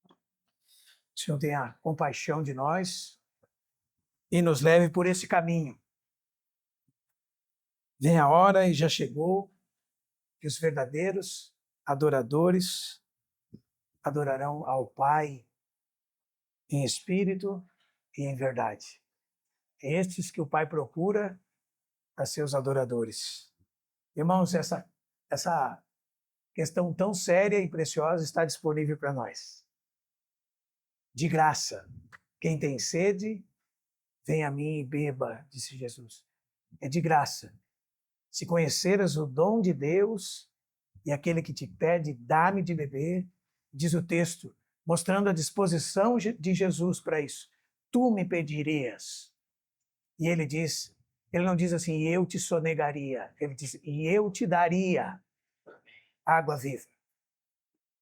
[SPEAKER 1] O Senhor tenha compaixão de nós e nos leve por esse caminho. Vem a hora e já chegou que os verdadeiros adoradores adorarão ao Pai em espírito e em verdade. Estes que o Pai procura a seus adoradores. Irmãos, essa questão tão séria e preciosa está disponível para nós. De graça. Quem tem sede, vem a mim e beba, disse Jesus. É de graça. Se conheceras o dom de Deus e aquele que te pede, dá-me de beber, diz o texto, mostrando a disposição de Jesus para isso. Tu me pedirias. E ele não diz assim, eu te sonegaria. Ele diz, e eu te daria água viva.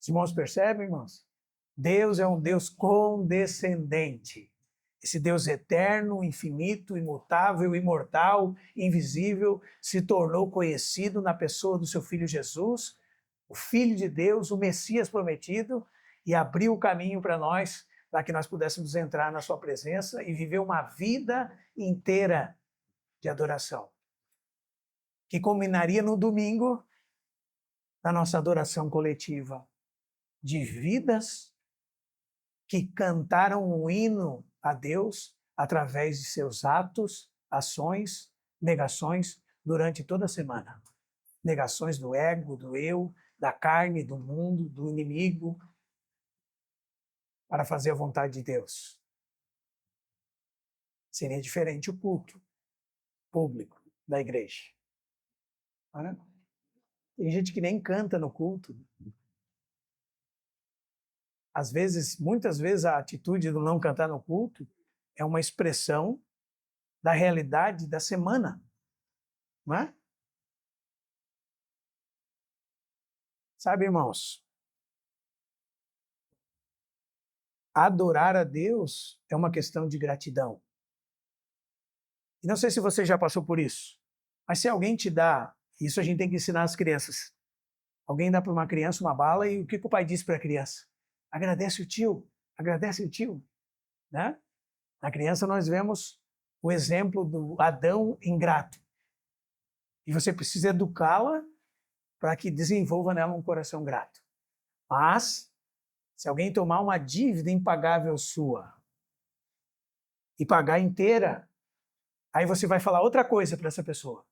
[SPEAKER 1] Os irmãos percebem, irmãos? Deus é um Deus condescendente. Esse Deus eterno, infinito, imutável, imortal, invisível, se tornou conhecido na pessoa do seu Filho Jesus, o Filho de Deus, o Messias prometido, e abriu o caminho para nós, para que nós pudéssemos entrar na sua presença e viver uma vida inteira de adoração, que culminaria no domingo, na nossa adoração coletiva, de vidas que cantaram um hino a Deus através de seus atos, ações, negações durante toda a semana. Negações do ego, do eu, da carne, do mundo, do inimigo, para fazer a vontade de Deus. Seria diferente o culto público da igreja. Tem gente que nem canta no culto. Às vezes, muitas vezes, a atitude do não cantar no culto é uma expressão da realidade da semana. Não é? Sabe, irmãos? Adorar a Deus é uma questão de gratidão. E não sei se você já passou por isso, mas se alguém te dá, isso a gente tem que ensinar as crianças. Alguém dá para uma criança uma bala e o que o pai diz para a criança? Agradece o tio, né? Na criança nós vemos o exemplo do Adão ingrato. E você precisa educá-la para que desenvolva nela um coração grato. Mas, se alguém tomar uma dívida impagável sua e pagar inteira, aí você vai falar outra coisa para essa pessoa.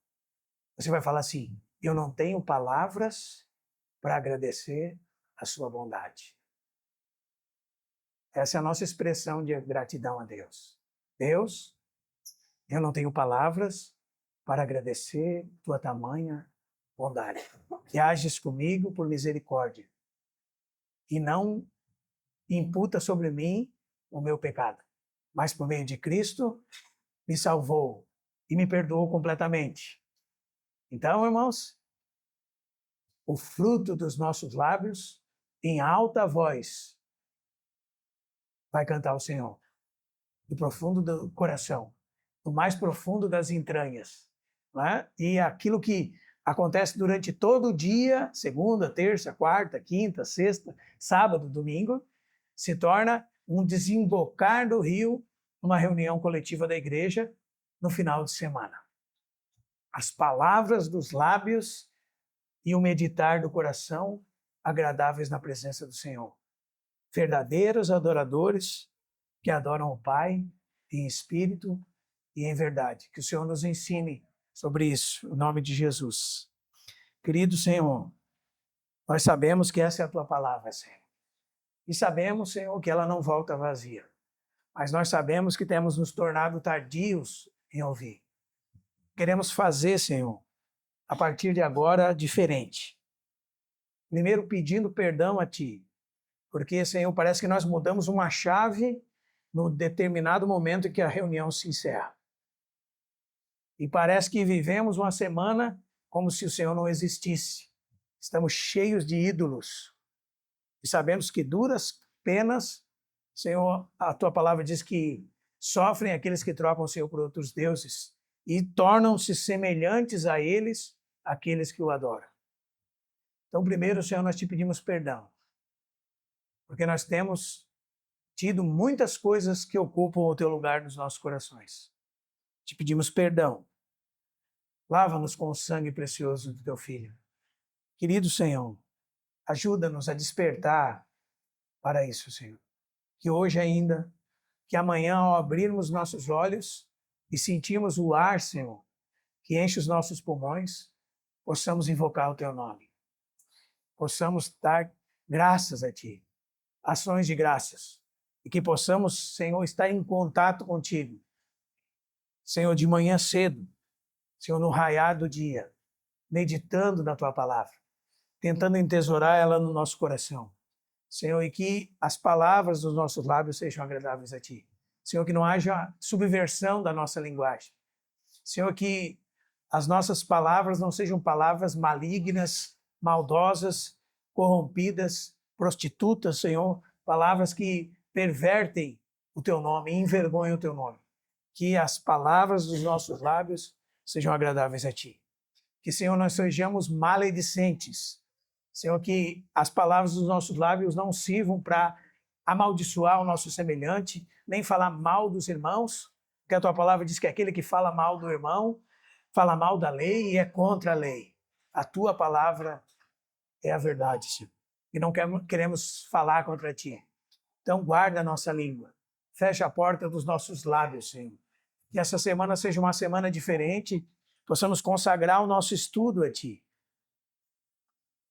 [SPEAKER 1] Você vai falar assim, eu não tenho palavras para agradecer a sua bondade. Essa é a nossa expressão de gratidão a Deus. Deus, eu não tenho palavras para agradecer tua tamanha bondade. Que ages comigo por misericórdia e não imputa sobre mim o meu pecado. Mas por meio de Cristo, me salvou e me perdoou completamente. Então, irmãos, o fruto dos nossos lábios, em alta voz, vai cantar ao Senhor, do profundo do coração, do mais profundo das entranhas. Né? E aquilo que acontece durante todo o dia, segunda, terça, quarta, quinta, sexta, sábado, domingo, se torna um desembocar do rio numa reunião coletiva da igreja no final de semana. As palavras dos lábios e o meditar do coração agradáveis na presença do Senhor. Verdadeiros adoradores que adoram o Pai em espírito e em verdade. Que o Senhor nos ensine sobre isso, em nome de Jesus. Querido Senhor, nós sabemos que essa é a Tua palavra, Senhor. E sabemos, Senhor, que ela não volta vazia. Mas nós sabemos que temos nos tornado tardios em ouvir. Queremos fazer, Senhor, a partir de agora, diferente. Primeiro, pedindo perdão a Ti. Porque, Senhor, parece que nós mudamos uma chave no determinado momento em que a reunião se encerra. E parece que vivemos uma semana como se o Senhor não existisse. Estamos cheios de ídolos. E sabemos que duras penas, Senhor, a tua palavra diz que sofrem aqueles que trocam o Senhor por outros deuses e tornam-se semelhantes a eles, aqueles que o adoram. Então, primeiro, Senhor, nós te pedimos perdão, porque nós temos tido muitas coisas que ocupam o teu lugar nos nossos corações. Te pedimos perdão. Lava-nos com o sangue precioso do teu Filho. Querido Senhor, ajuda-nos a despertar para isso, Senhor. Que hoje ainda, que amanhã, ao abrirmos nossos olhos e sentirmos o ar, Senhor, que enche os nossos pulmões, possamos invocar o teu nome. Possamos dar graças a ti, ações de graças. E que possamos, Senhor, estar em contato contigo. Senhor, de manhã cedo, Senhor, no raiar do dia, meditando na tua palavra, tentando entesourar ela no nosso coração. Senhor, e que as palavras dos nossos lábios sejam agradáveis a ti. Senhor, que não haja subversão da nossa linguagem. Senhor, que as nossas palavras não sejam palavras malignas, maldosas, corrompidas, prostitutas, Senhor, palavras que pervertem o teu nome, envergonham o teu nome. Que as palavras dos nossos lábios sejam agradáveis a ti. Que, Senhor, nós sejamos maledicentes. Senhor, que as palavras dos nossos lábios não sirvam para amaldiçoar o nosso semelhante, nem falar mal dos irmãos, porque a tua palavra diz que aquele que fala mal do irmão, fala mal da lei e é contra a lei. A tua palavra é a verdade, Senhor. E não queremos falar contra ti. Então, guarda a nossa língua. Fecha a porta dos nossos lábios, Senhor. Que essa semana seja uma semana diferente, possamos consagrar o nosso estudo a ti.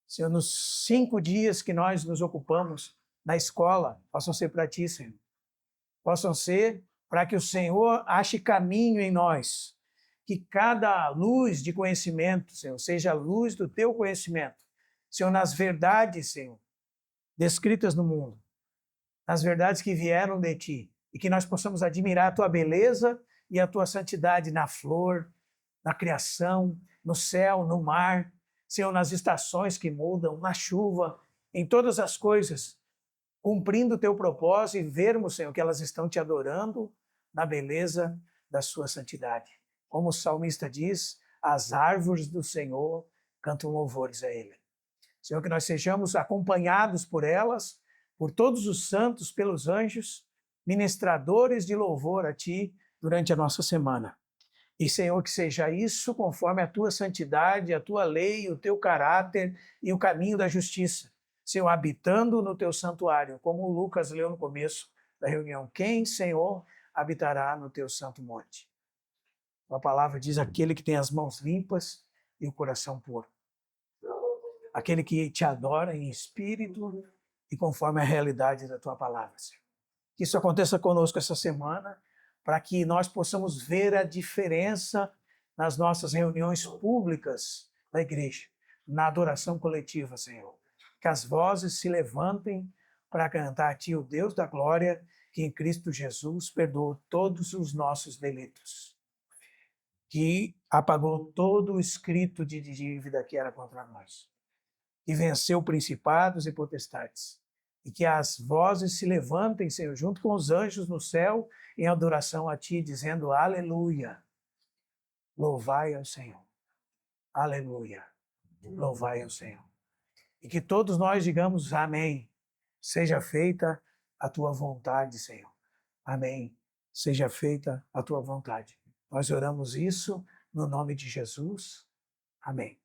[SPEAKER 1] Senhor, nos 5 dias que nós nos ocupamos na escola, possam ser para ti, Senhor. Possam ser para que o Senhor ache caminho em nós. Que cada luz de conhecimento, Senhor, seja a luz do teu conhecimento. Senhor, nas verdades, Senhor, descritas no mundo, nas verdades que vieram de ti, e que nós possamos admirar a tua beleza e a tua santidade na flor, na criação, no céu, no mar, Senhor, nas estações que mudam, na chuva, em todas as coisas, cumprindo o teu propósito e vermos, Senhor, que elas estão te adorando na beleza da sua santidade. Como o salmista diz, as árvores do Senhor cantam louvores a Ele. Senhor, que nós sejamos acompanhados por elas, por todos os santos, pelos anjos, ministradores de louvor a Ti durante a nossa semana. E, Senhor, que seja isso conforme a Tua santidade, a Tua lei, o Teu caráter e o caminho da justiça. Senhor, habitando no Teu santuário, como o Lucas leu no começo da reunião. Quem, Senhor, habitará no Teu santo monte? A palavra diz aquele que tem as mãos limpas e o coração puro. Aquele que te adora em espírito e conforme a realidade da Tua palavra, Senhor. Que isso aconteça conosco essa semana, para que nós possamos ver a diferença nas nossas reuniões públicas da igreja, na adoração coletiva, Senhor. Que as vozes se levantem para cantar a Ti, o Deus da glória, que em Cristo Jesus perdoou todos os nossos delitos, que apagou todo o escrito de dívida que era contra nós, que venceu principados e potestades, e que as vozes se levantem, Senhor, junto com os anjos no céu, em adoração a Ti, dizendo aleluia, louvai ao Senhor, aleluia, louvai ao Senhor. E que todos nós digamos amém, seja feita a Tua vontade, Senhor, amém, seja feita a Tua vontade. Nós oramos isso no nome de Jesus, amém.